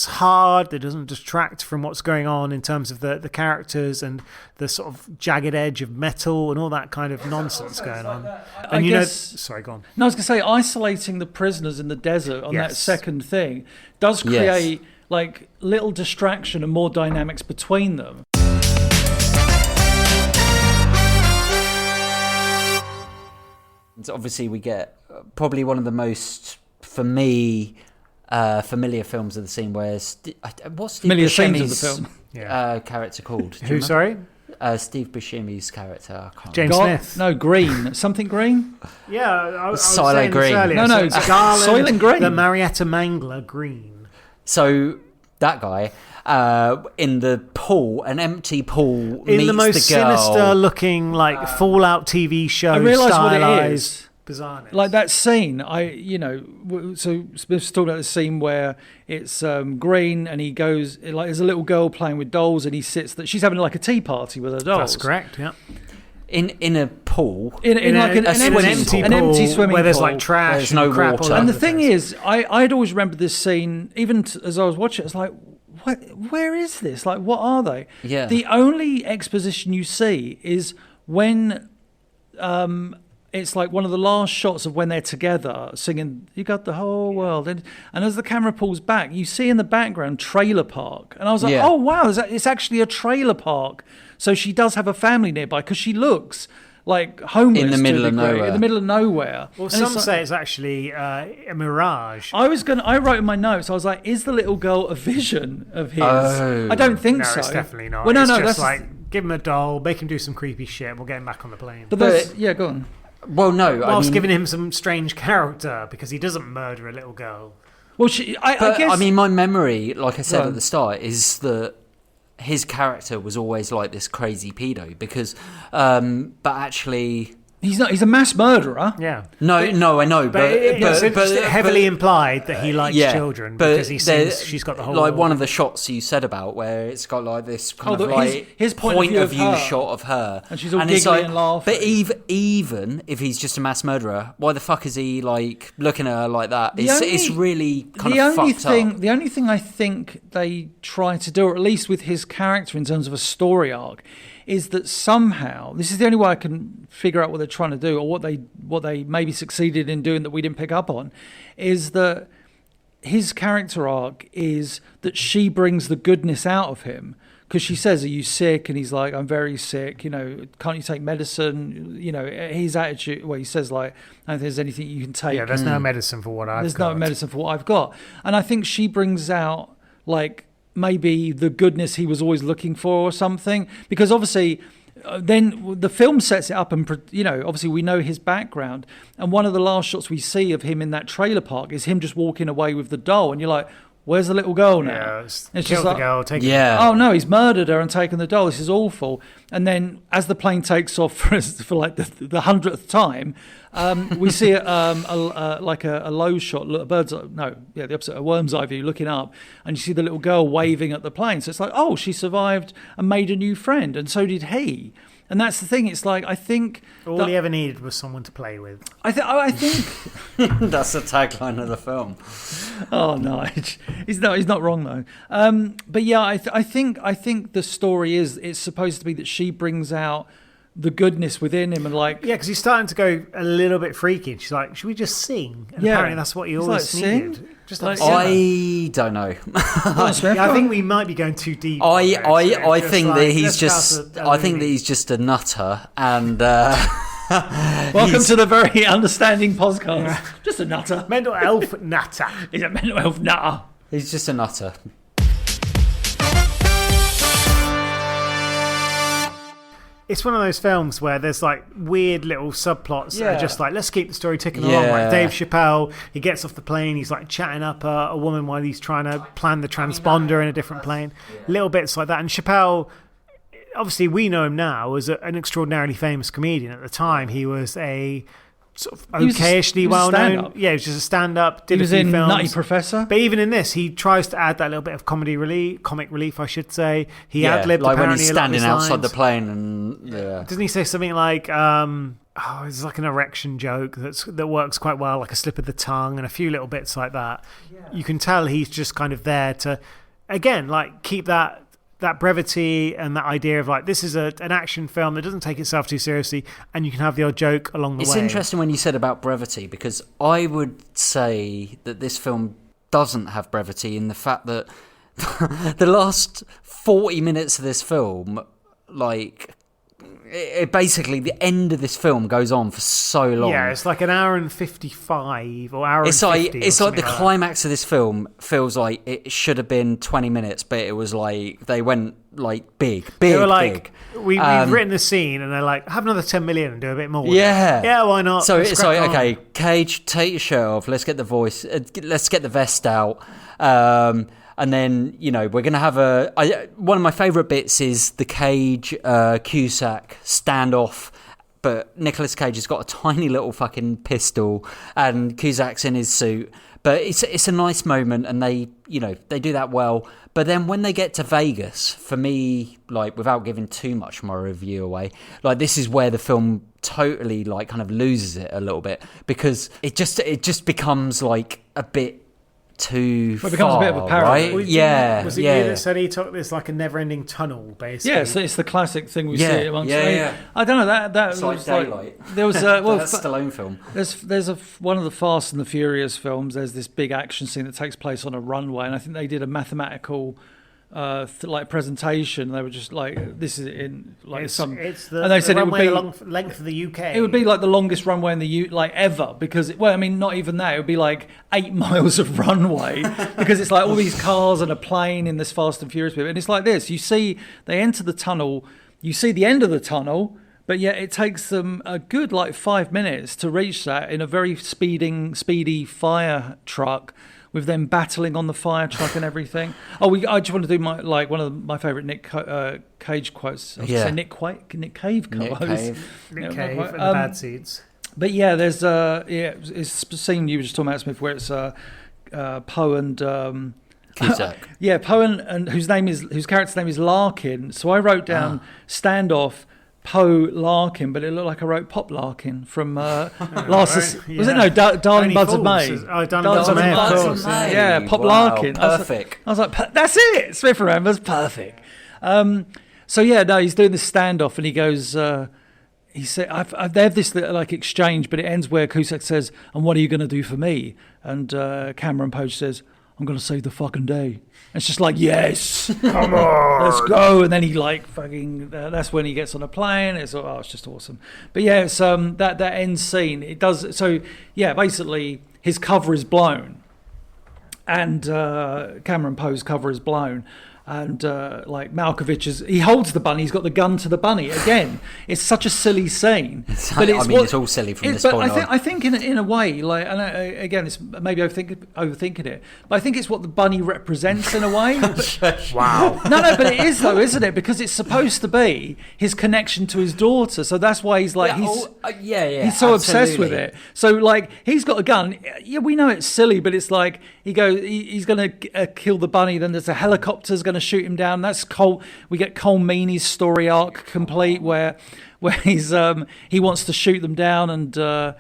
hard, that doesn't distract from what's going on in terms of the characters and the sort of jagged edge of metal and all that kind of nonsense going on. And sorry, go on. No, I was going to say, isolating the prisoners in the desert on that second thing does create like little distraction and more dynamics between them. Obviously, we get probably one of the most, for me, familiar films of the scene. Where what's Steve Buscemi's character called? Who? Sorry, Steve Buscemi's character. I can't James Smith. No, Green. Something Green. Yeah, I was Silo saying Green. This earlier. No, so Garland, Soylent Green. The Marietta Mangler Green. So that guy. In the pool, an empty pool, in meets the most the girl. sinister-looking, like Fallout TV show. I realise what it is. is. Bizarreness. Like that scene, so Smith's talking about the scene where it's Green and he goes, like there's a little girl playing with dolls and he sits, she's having like a tea party with her dolls. That's correct, yeah. In a pool. In like an empty swimming pool. Where there's like trash, there's no crap water. And the thing is, I'd always remembered this scene, even as I was watching it, it's like, where is this? Like, what are they? Yeah. The only exposition you see is when it's like one of the last shots of when they're together singing "You Got the Whole World," and as the camera pulls back, you see in the background trailer park, and I was like, oh wow, it's actually a trailer park. So she does have a family nearby because she looks like homeless in the middle of nowhere. In the middle of nowhere. Well, some say it's actually a mirage. I wrote in my notes, I was like, is the little girl a vision of his? Oh. I don't think so. No, it's definitely not. Well, it's just that's like, give him a doll, make him do some creepy shit, we'll get him back on the plane. But yeah, go on. Well, no. Whilst giving him some strange character, because he doesn't murder a little girl. Well, I guess... I mean, my memory, like I said at the start, is that his character was always like this crazy pedo because, but actually, he's not. He's a mass murderer. Yeah. No, I know, but it's heavily implied that he likes children because he sees she's got the whole. Like world. one of the shots you said about where it's got like this kind of like his point of view shot of her, and she's all giggling and laughing. But even if he's just a mass murderer, why the fuck is he like looking at her like that? It's really kind of fucked up. The only thing I think they try to do, or at least with his character in terms of a story arc, is that somehow, this is the only way I can figure out what they're trying to do, or what they maybe succeeded in doing that we didn't pick up on, is that his character arc is that she brings the goodness out of him. Because she says, "Are you sick?" And he's like, "I'm very sick. You know, can't you take medicine?" You know, his attitude. Well, he says like, "I don't think there's anything you can take." Yeah, there's no medicine for what I've got. There's no medicine for what I've got. And I think she brings out like maybe the goodness he was always looking for or something. Because obviously, then the film sets it up, and you know, obviously we know his background. And one of the last shots we see of him in that trailer park is him just walking away with the doll, and you're like, where's the little girl now? Yeah, it's just like, the girl, oh no, he's murdered her and taken the doll. This is awful. And then as the plane takes off for like the 100th time, we see like a low shot, a the opposite, a worm's eye view looking up, and you see the little girl waving at the plane. So it's like, oh, she survived and made a new friend, and so did he. And that's the thing. It's like, I think all he ever needed was someone to play with. I think that's the tagline of the film. Oh no, he's not wrong though. But yeah, I think the story is, it's supposed to be that she brings out the goodness within him, and like, yeah, because he's starting to go a little bit freaky. And she's like, "Should we just sing?" And apparently that's what he always needed. Sing? Just like I don't know. I think we might be going too deep. I think that he's just a nutter, and welcome to the very understanding podcast. Just a nutter, mental health nutter. He's a mental health nutter. He's just a nutter. It's one of those films where there's like weird little subplots that are just like, let's keep the story ticking along. Like Dave Chappelle, he gets off the plane, he's like chatting up a woman while he's trying to plan the transponder in a different plane. Little bits like that. And Chappelle, obviously we know him now as an extraordinarily famous comedian. At the time, he was a sort of okayishly well-known. Yeah, he was just a stand-up. He was in Nutty Professor. But even in this, he tries to add that little bit of comic relief, I should say. He ad-libbed like when apparently he's a lot of his standing outside lines. the plane, and Doesn't he say something like, it's like an erection joke that works quite well, like a slip of the tongue and a few little bits like that. Yeah. You can tell he's just kind of there to, again, like keep that brevity and that idea of like, this is an action film that doesn't take itself too seriously, and you can have the odd joke along the way. It's interesting when you said about brevity, because I would say that this film doesn't have brevity in the fact that the last 40 minutes of this film, like, it basically, the end of this film goes on for so long. Yeah, it's like an hour and 55 or hour and 50. It's like the climax of this film feels like it should have been 20 minutes, but it was like they went like big. They were like, we've written the scene, and they're like, have another 10 million and do a bit more. Yeah, why not? So it's like, okay, Cage, take your shirt off. Let's get the voice. Let's get the vest out. And then, you know, we're going to have one of my favourite bits is the Cage Cusack standoff, but Nicolas Cage has got a tiny little fucking pistol and Cusack's in his suit. But it's a nice moment, and they do that well. But then when they get to Vegas, for me, like, without giving too much my review away, like, this is where the film totally like kind of loses it a little bit, because it just becomes like a bit too far, it becomes a bit of a parody. Right? Was it you that said he took this like a never-ending tunnel, basically? Yeah, so it's the classic thing we see amongst. I don't know that it's was like Daylight. There was that's a Stallone film. There's one of the Fast and the Furious films. There's this big action scene that takes place on a runway, and I think they did a mathematical like presentation. They were just like, this is in like and they said it would be length of the UK. It would be like the longest runway in the like ever, because not even that. It would be like 8 miles of runway because it's like all these cars and a plane in this Fast and Furious bit. And it's like this: you see, they enter the tunnel, you see the end of the tunnel, but yet it takes them a good like 5 minutes to reach that in a very speedy fire truck, with them battling on the fire truck and everything. I just want to do one of my favourite Nick Cage quotes. I was going to say Nick Cave quotes. Nick Cave and the bad seeds. But yeah, there's it's a scene you were just talking about, Smith, where it's Poe and Cusack. Poe and whose character's name is Larkin. So I wrote down standoff Poe Larkin, but it looked like I wrote Pop Larkin from last. Yeah. Was it no Darling Buds of May? Darling Buds of May, of course. Yeah, Pop Wow, Larkin. Perfect. I was like, that's it. Smith remembers, perfect. So yeah, no, he's doing this standoff, and he goes. He said, they have this like exchange, but it ends where Cusack says, "And what are you going to do for me?" And Cameron Poe says, I'm going to save the fucking day. It's just like, yes, come on, let's go. And then he like fucking, that's when he gets on a plane. It's just awesome. But yeah, it's that end scene, it does. So yeah, basically his cover is blown, and Cameron Poe's cover is blown. And like Malkovich he holds the bunny. He's got the gun to the bunny. Again, it's such a silly scene. But it's all silly from this point on. I think in a way, like, and again, it's maybe overthinking it. But I think it's what the bunny represents in a way. Wow. No, but it is though, isn't it? Because it's supposed to be his connection to his daughter. So that's why he's like he's so obsessed with it. So like he's got a gun. Yeah, we know it's silly, but it's like he's going to kill the bunny. Then there's a helicopter's going to shoot him down. That's Cole. We get Cole Meany's story arc complete where he's he wants to shoot them down, and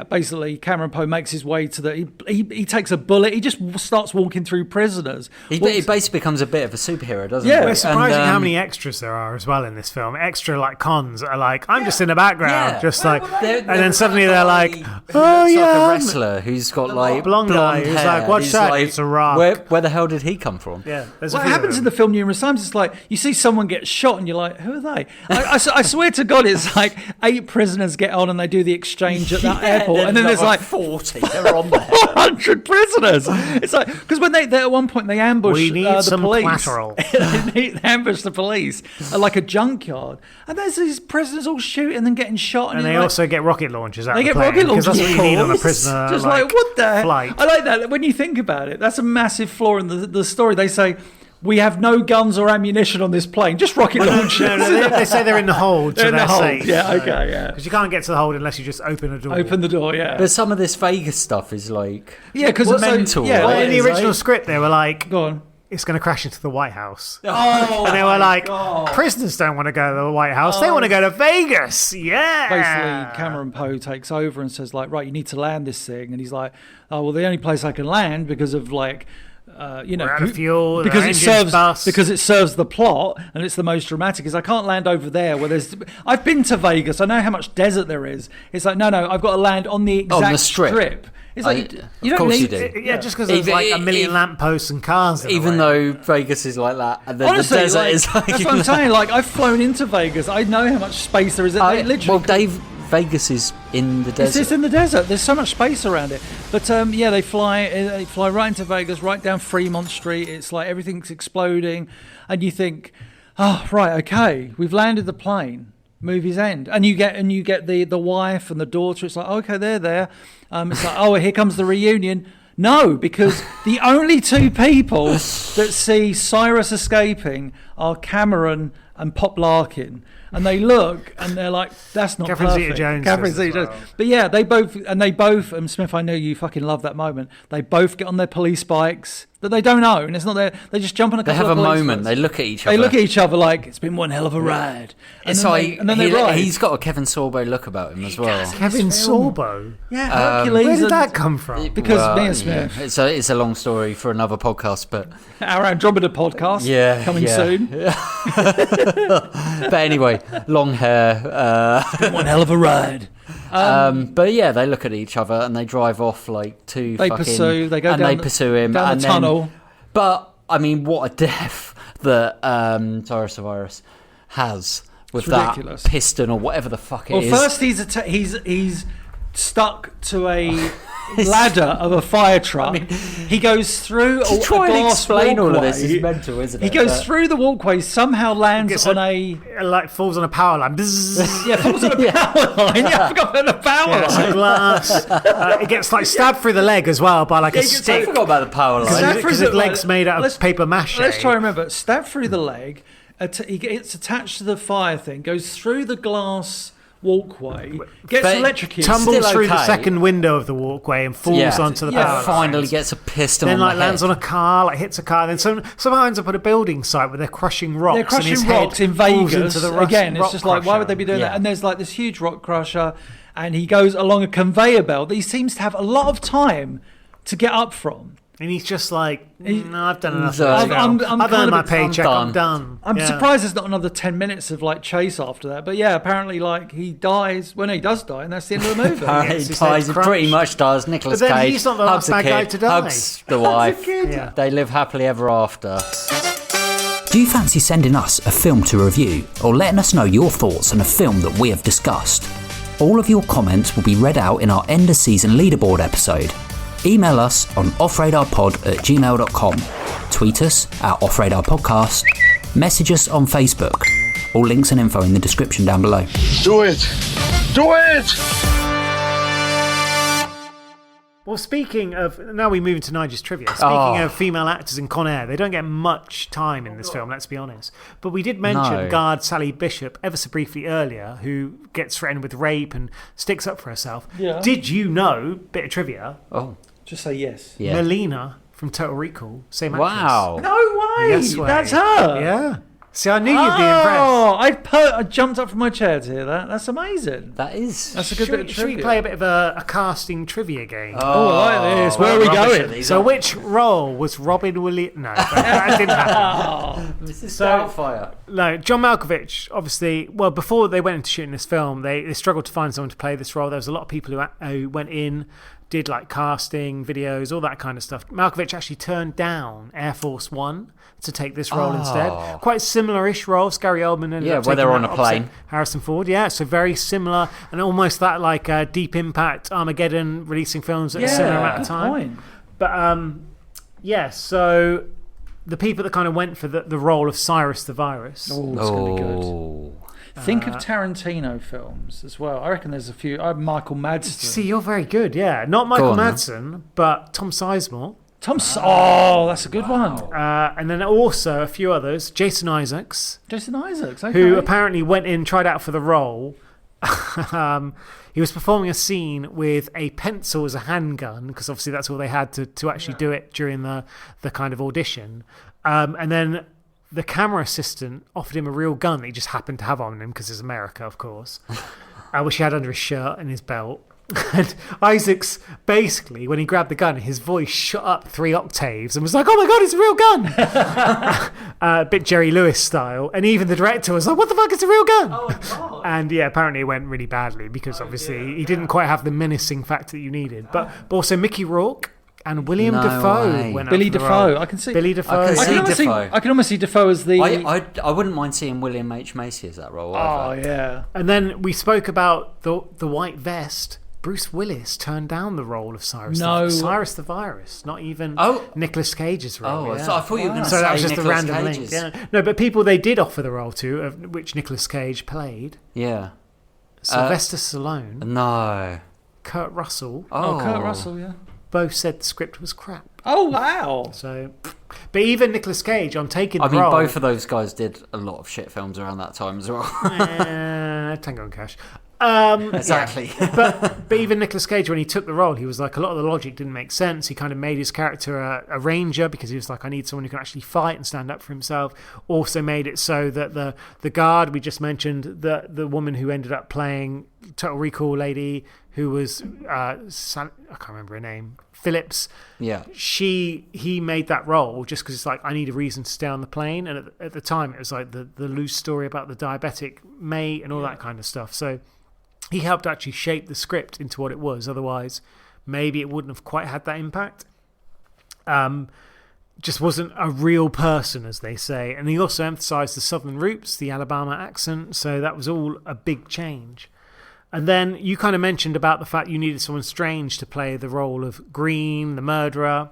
basically Cameron Poe makes his way to the he takes a bullet. He just starts walking through prisoners. He basically becomes a bit of a superhero, doesn't he? Yeah, it's surprising how many extras there are as well in this film. Extra like cons are like, I'm just in the background, just like, and then suddenly they're like, oh yeah, like a wrestler who's got like blonde guy who's hair. like, watch that, it's a rock. Where the hell did he come from? Yeah, it happens in the film numerous times. It's like you see someone get shot and you're like, who are they? I swear to God, it's like 8 prisoners get on and they do the exchange at that airport, and then there's like 40. They're on there. 400 prisoners. It's like because when they at one point they ambush the police. Collateral. They ambush the police at like a junkyard, and there's these prisoners all shooting and then getting shot. And they also get rocket launchers out They of the get plane, rocket launchers. because that's what you need on a prisoner. Just like what the flight. I like that when you think about it. That's a massive flaw in the story. They say, we have no guns or ammunition on this plane, just rocket launchers. They say they're in the hold, so they're safe. Yeah, okay, yeah. Because you can't get to the hold unless you just open a door. Open the door, yeah. But some of this Vegas stuff is like, because it's mental. Yeah, well, in the original script, they were like, go on. It's going to crash into the White House. Oh, and they were like, prisoners don't want to go to the White House. They want to go to Vegas. Yeah. Basically, Cameron Poe takes over and says, like, right, you need to land this thing. And he's like, oh, well, the only place I can land because of, like, we're out of fuel, because it serves the plot and it's the most dramatic, is I can't land over there where there's I've been to Vegas, I know how much desert there is. It's like no I've got to land on the exact strip. It's like you don't need just because there's like a million lampposts and cars even though Vegas is like that, and then honestly, the desert is like that's what I'm saying. Like I've flown into Vegas, I know how much space there is. Vegas is in the desert. It's in the desert. There's so much space around it. But they fly right into Vegas, right down Fremont Street. It's like everything's exploding, and you think, oh right, okay, we've landed the plane. Movie's end, and you get the wife and the daughter. It's like okay, they're there. It's like oh, here comes the reunion. No, because the only 2 people that see Cyrus escaping are Cameron and Pop Larkin. And they look and they're like, that's not Catherine perfect. Zeta-Jones. Catherine Zeta-Jones. Well. But yeah, they both, Smith, I know you fucking love that moment. They both get on their police bikes that they don't own. It's not their, they just jump on a couple of police They have a moment. bikes. They look at each other. They look at each other like, it's been one hell of a ride. It's like, he's got a Kevin Sorbo look about him as well. Kevin Sorbo? Yeah, Hercules. Where did that come from? Because me and Smith. Yeah. It's a long story for another podcast, but... Our Andromeda podcast. Coming soon. But anyway, long hair. It's been one hell of a ride. But yeah, they look at each other and they drive off like two. They pursue. They go and they pursue him down the tunnel. But I mean, what a death that Cyrus has with that piston or whatever the fuck it is. Well, first he's stuck to a ladder of a fire truck. I mean, he goes through a try and glass explain walkway. all of this is mental, isn't it? He goes through the walkway, somehow lands on falls on a power line. Yeah, falls on a power line. Yeah, I forgot about the power line. Glass. It gets like stabbed through the leg as well by like a stick. I forgot about the power line. Because his leg's made out of paper mache. Let's try and remember. Stabbed through the leg. He gets attached to the fire thing. Goes through the glass walkway, gets electrocuted, tumbles through the second window of the walkway and falls onto the power line. Finally gets a piston then on the lands head. on a car, hits a car, then somehow ends up at a building site where they're crushing rocks. They're crushing and his rocks head in Vegas. Into the Again, it's rock just like, why would they be doing that? And there's like this huge rock crusher, and he goes along a conveyor belt that he seems to have a lot of time to get up from. And he's just like, no, I've done enough. I'm I've earned my paycheck. I'm done. I'm surprised there's not another 10 minutes of like chase after that. But yeah, apparently like he dies when he does die, and that's the end of the movie. He pretty much does. Nicolas Cage. But then he's not the last bad guy to die. Hugs the wife. Yeah. They live happily ever after. Do you fancy sending us a film to review or letting us know your thoughts on a film that we have discussed? All of your comments will be read out in our end of season leaderboard episode. Email us on offradarpod@gmail.com, tweet us at offradarpodcast, message us on Facebook. All links and info in the description down below. Do it! Do it! Well, speaking of, now we move into Nigel's trivia. Speaking of female actors in Con Air, they don't get much time in this film, let's be honest. But we did mention guard Sally Bishop ever so briefly earlier, who gets threatened with rape and sticks up for herself. Yeah. Did you know, bit of trivia, Just say yes. Yeah. Melina from Total Recall, same actress. Wow. No way! Yes, way. That's her! Yeah. See, I knew you'd be impressed. I jumped up from my chair to hear that. That's amazing. That's a good bit of Should we trivia. play a bit of a casting trivia game? Oh, I like this. Where are we going? So which role was Robin Williams? No, that didn't happen. This is Doubtfire. No, John Malkovich, obviously, well, before they went into shooting this film, they struggled to find someone to play this role. There was a lot of people who went in, did like casting, videos, all that kind of stuff. Malkovich actually turned down Air Force One to take this role instead. Quite similar-ish role. Gary Oldman ended up where they're taking on that a plane. opposite Harrison Ford, so very similar, and almost that like Deep Impact, Armageddon, releasing films at a similar amount of time. Point. But so the people that kind of went for the role of Cyrus the Virus. Oh, it's going to be good. Think of Tarantino films as well. I reckon there's a few. Michael Madsen. See, you're very good, yeah. Not Michael Madsen, but Tom Sizemore. That's a good one. And then also a few others. Jason Isaacs. Okay. Who apparently went in, tried out for the role. He was performing a scene with a pencil as a handgun, because obviously that's all they had to actually do it during the kind of audition. And then the camera assistant offered him a real gun that he just happened to have on him, because it's America, of course, which he had under his shirt and his belt. And Isaacs, basically, when he grabbed the gun, his voice shot up 3 octaves and was like, oh my God, it's a real gun! A bit Jerry Lewis style. And even the director was like, what the fuck, it's a real gun! Oh, God. And yeah, apparently it went really badly because obviously he didn't quite have the menacing factor that you needed. But also Mickey Rourke and William Dafoe went up Billy for the Dafoe. role. I can see. Billy Dafoe. I can almost see Dafoe as the. I wouldn't mind seeing William H. Macy as that role. Oh yeah. And then we spoke about the white vest. Bruce Willis turned down the role of Cyrus the Virus, not even Nicolas Cage's role. So I thought you were going to say that was just Nicolas a random Cage's. link. Yeah. No, but people they did offer the role to, which Nicolas Cage played. Yeah. Sylvester Stallone. No. Kurt Russell. Kurt Russell, yeah. Both said the script was crap. Oh, wow. So, but even Nicolas Cage on taking the role... I mean, both of those guys did a lot of shit films around that time as well. Tango and Cash. Exactly. Yeah. But even Nicolas Cage, when he took the role, he was like, a lot of the logic didn't make sense. He kind of made his character a ranger because he was like, I need someone who can actually fight and stand up for himself. Also made it so that the guard we just mentioned, the woman who ended up playing Total Recall lady, who was I can't remember her name, Phillips. Yeah. He made that role just because it's like, I need a reason to stay on the plane. And at the time, it was like the loose story about the diabetic mate and all that kind of stuff. So he helped actually shape the script into what it was. Otherwise, maybe it wouldn't have quite had that impact. Just wasn't a real person, as they say. And he also emphasised the southern roots, the Alabama accent. So that was all a big change. And then you kind of mentioned about the fact you needed someone strange to play the role of Green, the murderer.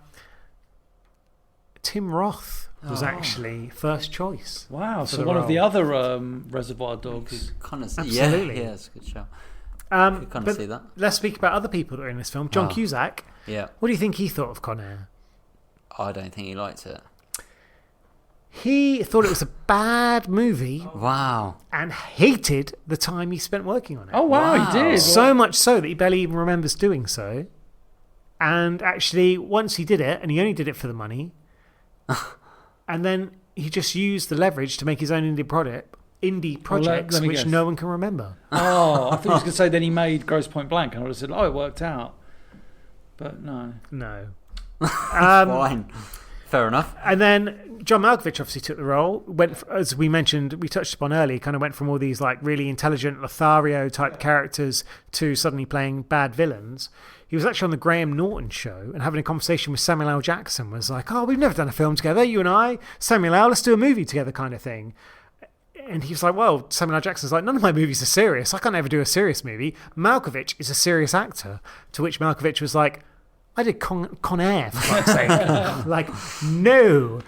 Tim Roth was actually first choice. Wow, so one of the other Reservoir Dogs. Absolutely. Yeah, it's a good show. You kind of see that. Let's speak about other people that are in this film. John Cusack. Yeah. What do you think he thought of Con Air? I don't think he liked it. He thought it was a bad movie. Wow. And hated the time he spent working on it. Oh, wow. He did. So much so that he barely even remembers doing so. And actually, once he did it, and he only did it for the money, and then he just used the leverage to make his own indie projects, let me which guess. no one can remember. Oh, I thought he was going to say then he made Grosse Point Blank, and I would have said, it worked out. But no. No. Fine. Fair enough. And then John Malkovich obviously took the role. As we mentioned, we touched upon earlier, kind of went from all these like really intelligent Lothario type characters to suddenly playing bad villains. He was actually on the Graham Norton show and having a conversation with Samuel L. Jackson. Was like, "Oh, we've never done a film together, you and I, Samuel L. Let's do a movie together," kind of thing. And he was like, "Well, Samuel L. Jackson's like, none of my movies are serious. I can't ever do a serious movie. Malkovich is a serious actor." To which Malkovich was like, "I did Con Air, for fuck's sake." Like, no.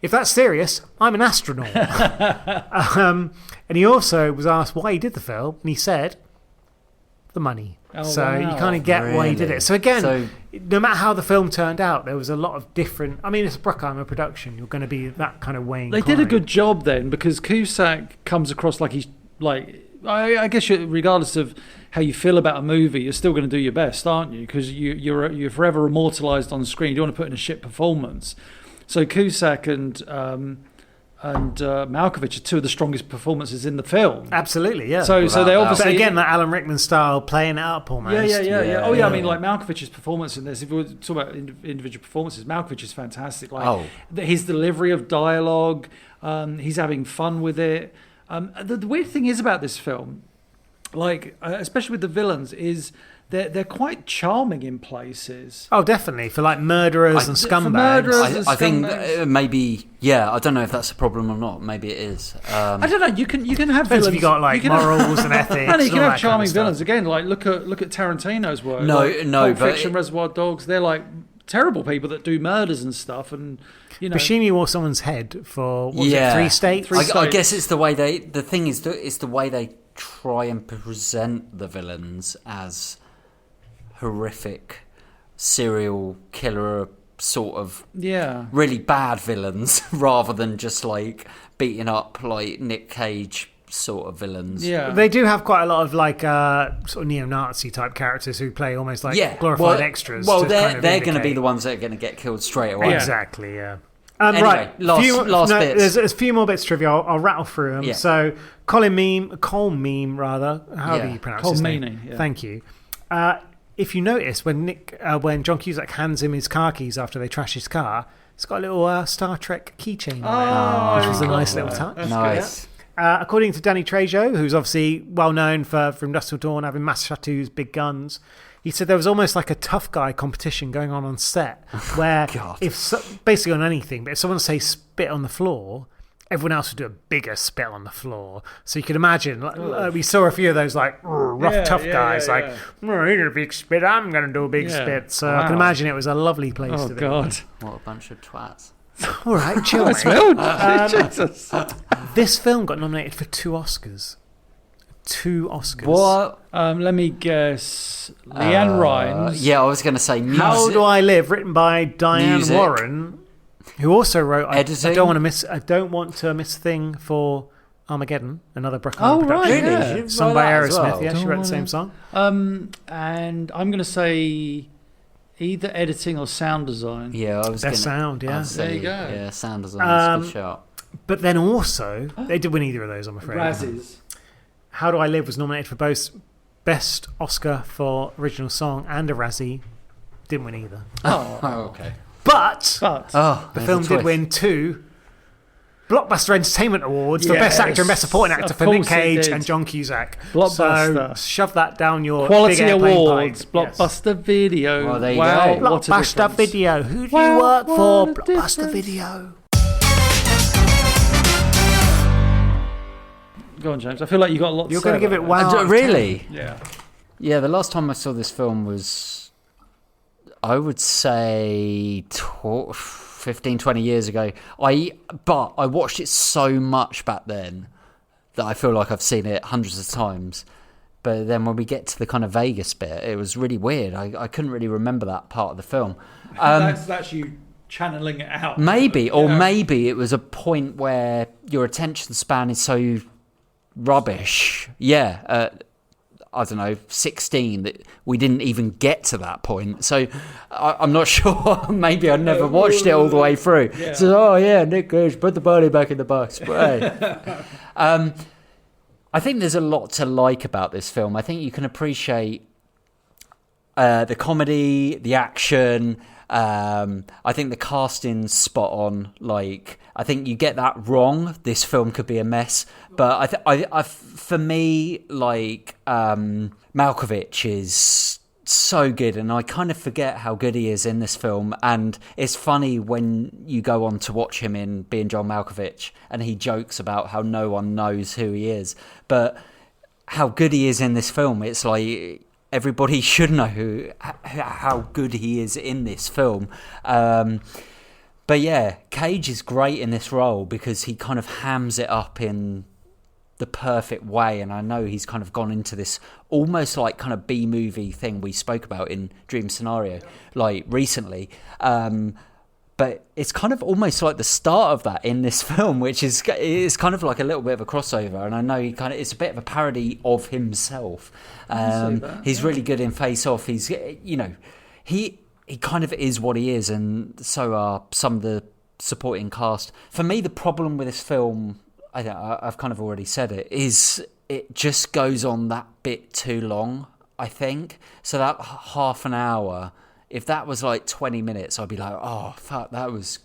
If that's serious, I'm an astronaut. And he also was asked why he did the film, and he said, the money. Oh, so wow. you kind of get why he did Really? it. So again, no matter how the film turned out, there was a lot of different... I mean, it's a Bruckheimer production. You're going to be that kind of Wayne They Klein. did a good job then, because Cusack comes across like he's like... I guess regardless of how you feel about a movie, you're still going to do your best, aren't you? Because you're forever immortalised on screen. You don't want to put in a shit performance. So Cusack and Malkovich are two of the strongest performances in the film. Absolutely, yeah. So they obviously... But again, that Alan Rickman style, playing it up almost. Yeah. Oh, yeah, I mean, like, Malkovich's performance in this, if we talk about individual performances, Malkovich is fantastic. Like, his delivery of dialogue, he's having fun with it. The weird thing is about this film, like, especially with the villains, is they're quite charming in places. Oh, definitely. For, like, murderers and scumbags. I think maybe... Yeah, I don't know if that's a problem or not. Maybe it is. I don't know. You can have Depends villains. if you got like morals and ethics. And you can all have that charming kind of villains. stuff. Again, like look at Tarantino's work. No, Pulp but Fiction, Reservoir Dogs. They're like terrible people that do murders and stuff. And you know, Buscemi wore someone's head for what was it, 3 states. I guess it's the way they. The thing is, it's the way they try and present the villains as horrific serial killer sort of really bad villains rather than just like beating up like Nick Cage sort of villains. Yeah, they do have quite a lot of like sort of neo-Nazi type characters who play almost like glorified extras. Well, they're going to be the ones that are going to get killed straight away. Exactly. Yeah. Anyway, right, last bits. There's a few more bits of trivia. I'll rattle through them. Yeah. So, Cole Meem, rather. How do you pronounce his name? Yeah. Thank you. If you notice, when John Cusack hands him his car keys after they trash his car, it's got a little Star Trek keychain on it, which was a nice little touch. Nice. According to Danny Trejo, who's obviously well known from Dusk Till Dawn, having massive tattoos, big guns, he said there was almost like a tough guy competition going on set where basically on anything, but if someone say spit on the floor, everyone else would do a bigger spit on the floor. So you can imagine, we saw a few of those like rough, tough guys, like, he did a big spit, I'm going to do a big spit. So I can imagine it was a lovely place to be. Oh, God. What a bunch of twats. All right, chill. Jesus. This film got nominated for 2 Oscars. 2 Oscars. What? Let me guess. Leanne Rimes. Yeah, I was going to say music. How Do I Live, written by Diane Warren, who also wrote Editing. I don't want to miss a thing for Armageddon, another Bruckheimer right, production. Really? Sung by As Aerosmith. well. Yeah, she wrote the same song. And I'm going to say either editing or sound design. Yeah, I was Best sound, yeah. There you go. Yeah, sound design is a good shot. But then also, they did win either of those, I'm afraid. Razzies. How Do I Live was nominated for both Best Oscar for Original Song and a Razzie. Didn't win either. Oh, okay. But the film did win 2 Blockbuster Entertainment Awards for Best Actor and Best Supporting Actor for Nick Cage and John Cusack. Blockbuster. So shove that down your Quality big airplane Awards. pipe. Blockbuster Video. Well, there you wow. go. What a Blockbuster difference. Video. Who do you work for? Blockbuster Video. Go on, James. I feel like you got a lot to You're say going to give it about wow. out of 10. Really? Yeah. Yeah, the last time I saw this film was, I would say, 15, 20 years ago. But I watched it so much back then that I feel like I've seen it hundreds of times. But then when we get to the kind of Vegas bit, it was really weird. I couldn't really remember that part of the film. That's you channeling it out. Maybe, or maybe it was a point where your attention span is so rubbish. Yeah, I don't know, 16, that we didn't even get to that point. So I'm not sure. Maybe I never watched it all the way through. Yeah. So, Nick Cage, put the body back in the box. But, hey. I think there's a lot to like about this film. I think you can appreciate the comedy, the action. I think the casting's spot on. Like, I think you get that wrong, this film could be a mess. But for me, like, Malkovich is so good, and I kind of forget how good he is in this film. And it's funny when you go on to watch him in Being John Malkovich, and he jokes about how no one knows who he is, but how good he is in this film, it's like everybody should know how good he is in this film. But yeah, Cage is great in this role because he kind of hams it up in the perfect way, and I know he's kind of gone into this almost like kind of B-movie thing we spoke about in Dream Scenario like recently, but it's kind of almost like the start of that in this film, which is kind of like a little bit of a crossover, and I know it's a bit of a parody of himself. He's really good in Face Off. He's, you know, he kind of is what he is, and so are some of the supporting cast. For me, the problem with this film, I've kind of already said it, is it just goes on that bit too long, I think. So that half an hour, if that was like 20 minutes, I'd be like, oh, fuck, it was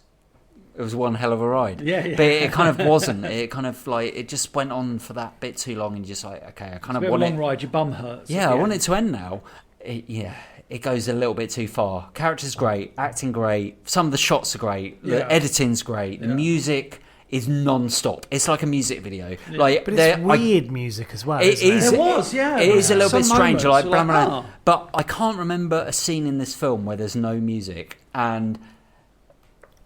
one hell of a ride. Yeah. But it kind of wasn't. It kind of like, it just went on for that bit too long, and you're just like, okay, I kind of want it. It's a long ride, your bum hurts. Yeah, I want it to end now. It goes a little bit too far. Character's great, acting great, some of the shots are great, the editing's great, the music is non-stop. It's like a music video. Yeah. Like, but it's weird music as well. It is. It was, yeah. It is a little bit strange. Like, oh. But I can't remember a scene in this film where there's no music, and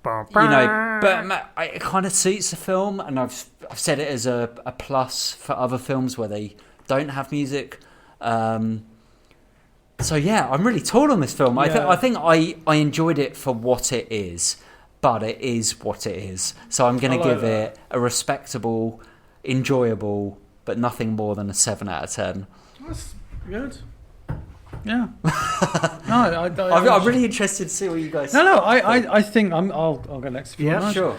you know, but it kind of suits the film, and I've said it as a plus for other films where they don't have music. So yeah, I'm really torn on this film. Yeah. I think I enjoyed it for what it is, but it is what it is. So I'm going to give it a respectable, enjoyable, but nothing more than a 7 out of 10. That's good. Yeah. I'm really interested to see what you guys. No. I think I'll go next. Yeah, sure.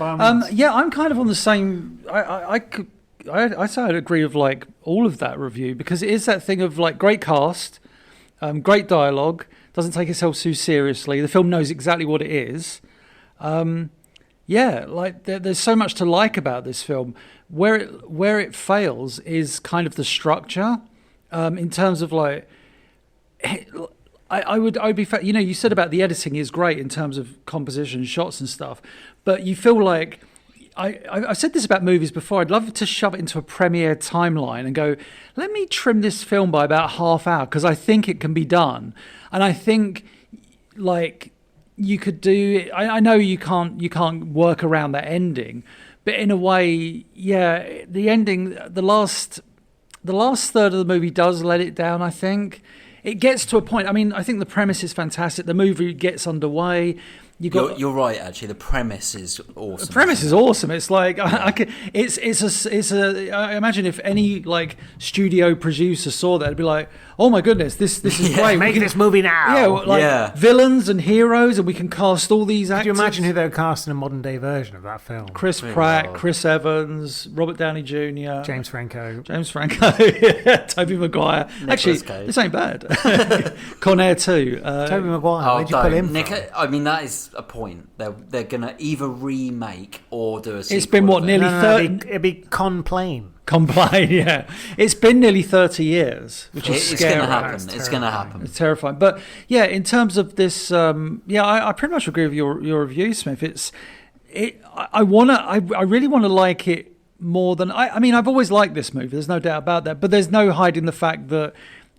Yeah, I'm kind of on the same. I say I'd agree with like all of that review, because it is that thing of like great cast, great dialogue, doesn't take itself too seriously. The film knows exactly what it is. Like there's so much to like about this film. Where it fails is kind of the structure, in terms of like. I would be, you know, you said about the editing is great in terms of composition, shots and stuff, but you feel like I've said this about movies before. I'd love to shove it into a premiere timeline and go, let me trim this film by about half hour, because I think it can be done, and I think like you could do. I know you can't work around that ending, but in a way, yeah, the ending, the last third of the movie does let it down. I think. It gets to a point. I mean, I think the premise is fantastic. The movie gets underway. You're right. Actually, the premise is awesome. The premise is awesome. It's like I imagine if any like studio producer saw that, it'd be like, oh my goodness, this is great. Make this movie now. Yeah, villains and heroes, and we can cast all these actors. Could you imagine who they would cast in a modern day version of that film? Chris Pratt, Chris Evans, Robert Downey Jr., James Franco, Tobey Maguire. Actually, this ain't bad. Con Air 2. Tobey Maguire. Where'd you put him from? I mean, that is a point. They're gonna either remake or do a sequel. It's been what, nearly 30. It'd be Conplane. Conplane, yeah. It's been nearly 30 years, which is scary. It's gonna happen. It's terrifying. But yeah, in terms of this, I pretty much agree with your review, Smith. I really want to like it more than I mean. I've always liked this movie. There's no doubt about that. But there's no hiding the fact that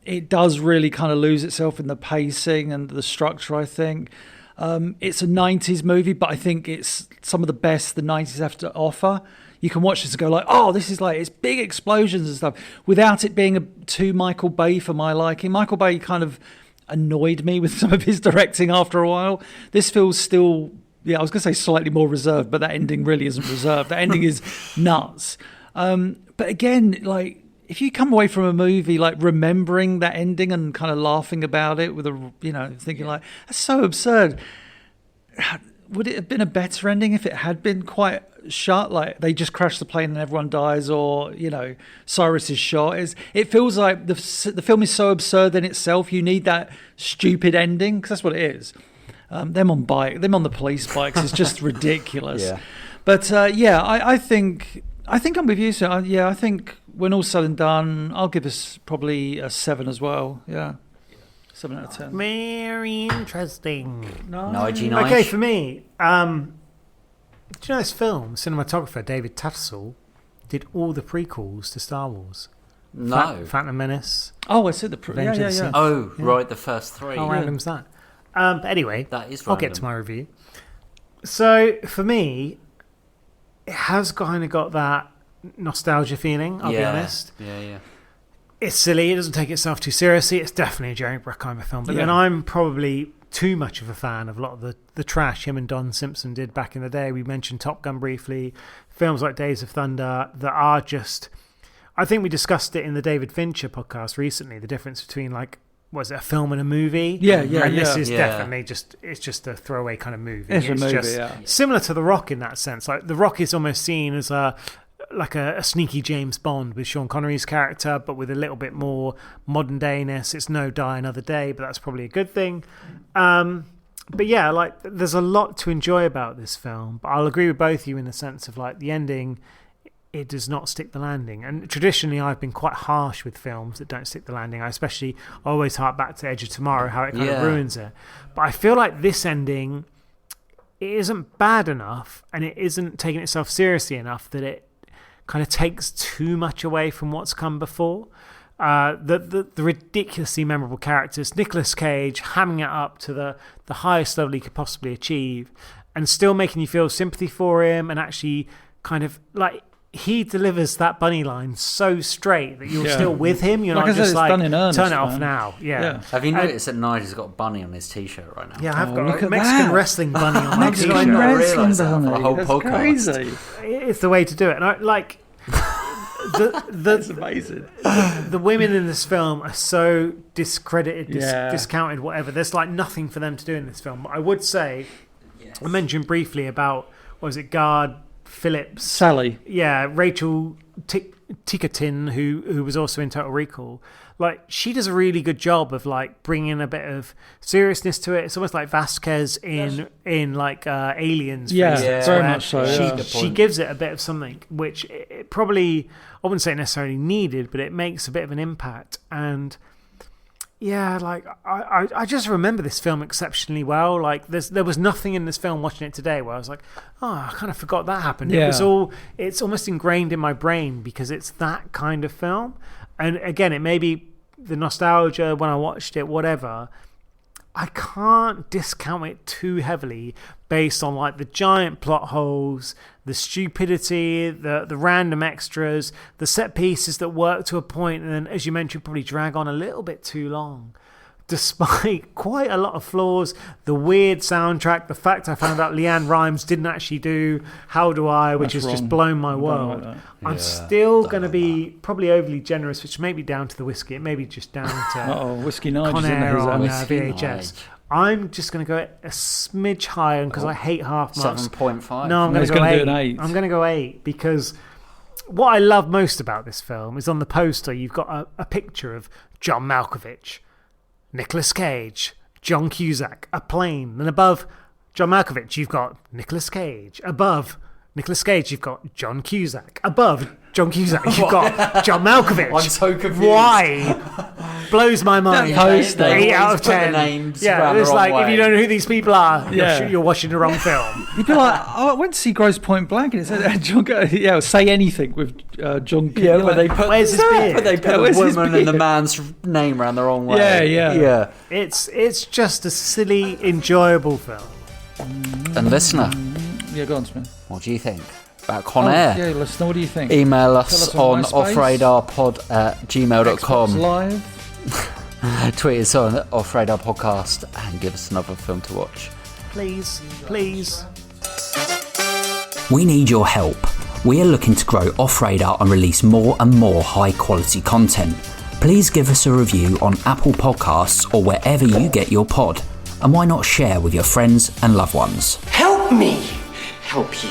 it does really kind of lose itself in the pacing and the structure, I think. It's a 90s movie, but I think it's some of the best the 90s have to offer. You can watch this and go like, oh, this is like, it's big explosions and stuff, without it being too Michael Bay for my liking. Michael Bay kind of annoyed me with some of his directing after a while. This feels still, I was going to say slightly more reserved, but that ending really isn't reserved. That ending is nuts. But again, like, if you come away from a movie like remembering that ending and kind of laughing about it with thinking like, that's so absurd. Would it have been a better ending if it had been quite shot, like they just crash the plane and everyone dies, or Cyrus is shot. It feels like the film is so absurd in itself. You need that stupid ending, because that's what it is. Them on the police bikes is just ridiculous. Yeah. But I think I'm with you. So I think when all's said and done, I'll give us probably a 7 as well. Yeah. 7 out of 10. Very interesting. Nigel. Okay, for me, do you know this film? Cinematographer David Tattersall did all the prequels to Star Wars. No. Phantom Menace. Oh, I said the yeah. Oh, right, the first 3. How random's that? But anyway, that is I'll get to my review. So for me, it has kind of got that nostalgia feeling. I'll be honest. Yeah. It's silly. It doesn't take itself too seriously. It's definitely a Jerry Bruckheimer film. But then I'm probably too much of a fan of a lot of the trash him and Don Simpson did back in the day. We mentioned Top Gun briefly. Films like Days of Thunder that are just... I think we discussed it in the David Fincher podcast recently, the difference between was it a film and a movie? Yeah. And this is definitely it's just a throwaway kind of movie. It's a movie, just similar to The Rock in that sense. Like The Rock is almost seen as a sneaky James Bond with Sean Connery's character, but with a little bit more modern dayness. It's no Die Another Day, but that's probably a good thing. But yeah, there's a lot to enjoy about this film. But I'll agree with both of you in the sense of the ending, it does not stick the landing. And traditionally, I've been quite harsh with films that don't stick the landing. I always hark back to Edge of Tomorrow, how it kind of ruins it. But I feel like this ending, it isn't bad enough, and it isn't taking itself seriously enough that it kind of takes too much away from what's come before. The ridiculously memorable characters, Nicolas Cage hamming it up to the highest level he could possibly achieve, and still making you feel sympathy for him, and actually kind of he delivers that bunny line so straight that you're still with him. You're not just turn it off now. Yeah. Have you noticed that Nigel's got a bunny on his t-shirt right now? Yeah, I've got a Mexican wrestling bunny on my t-shirt. Mexican wrestling bunny. For a whole podcast. Crazy. It's the way to do it. And That's amazing. The women in this film are so discredited, discounted, whatever. There's nothing for them to do in this film. But I would say, I mentioned briefly about, Guard Phillips, Sally, Rachel Ticotin, who was also in Total Recall. She does a really good job of bringing a bit of seriousness to it. It's almost like Vasquez in Aliens. Very much so. She gives it a bit of something, which it probably, I wouldn't say necessarily needed, but it makes a bit of an impact. And I just remember this film exceptionally well. There was nothing in this film watching it today where I was I kind of forgot that happened. Yeah. It's almost ingrained in my brain because it's that kind of film. And again, it may be the nostalgia when I watched it, whatever. I can't discount it too heavily based on the giant plot holes, the stupidity, the random extras, the set pieces that work to a point and then, as you mentioned, probably drag on a little bit too long. Despite quite a lot of flaws, the weird soundtrack, the fact I found out Leanne Rimes didn't actually do How Do I, which has just blown my world. I'm still going to be probably overly generous, which may be down to the whiskey. It may be just down to Whiskey Nigel's Con Air on Whiskey VHS. I'm just going to go a smidge higher because I hate half marks. 7.5. No, I'm going to go 8. Do an 8. I'm going to go 8 because what I love most about this film is on the poster you've got a picture of John Malkovich, Nicolas Cage, John Cusack, a plane. And above John Malkovich, you've got Nicolas Cage. Above Nicolas Cage, you've got John Cusack. Above John Cusack, you've got John Malkovich. I'm so confused. Why? Blows my mind. Poster. 8 out of 10. Names it's if you don't know who these people are, you're watching the wrong film. You'd be I went to see Grosse Point Blank and it said John. Say anything with John. Where's his beard? But they put the woman and the man's name around the wrong way. Yeah. It's just a silly, enjoyable film. And listener, go on, Smith. What do you think about Con Air? Yeah, listener, what do you think? Email us on offradarpod@gmail.com. Live. Tweet us on Offradar Podcast and give us another film to watch. Please. We need your help. We are looking to grow Off Radar and release more and more high quality content. Please give us a review on Apple Podcasts or wherever you get your pod. And why not share with your friends and loved ones? Help me help you.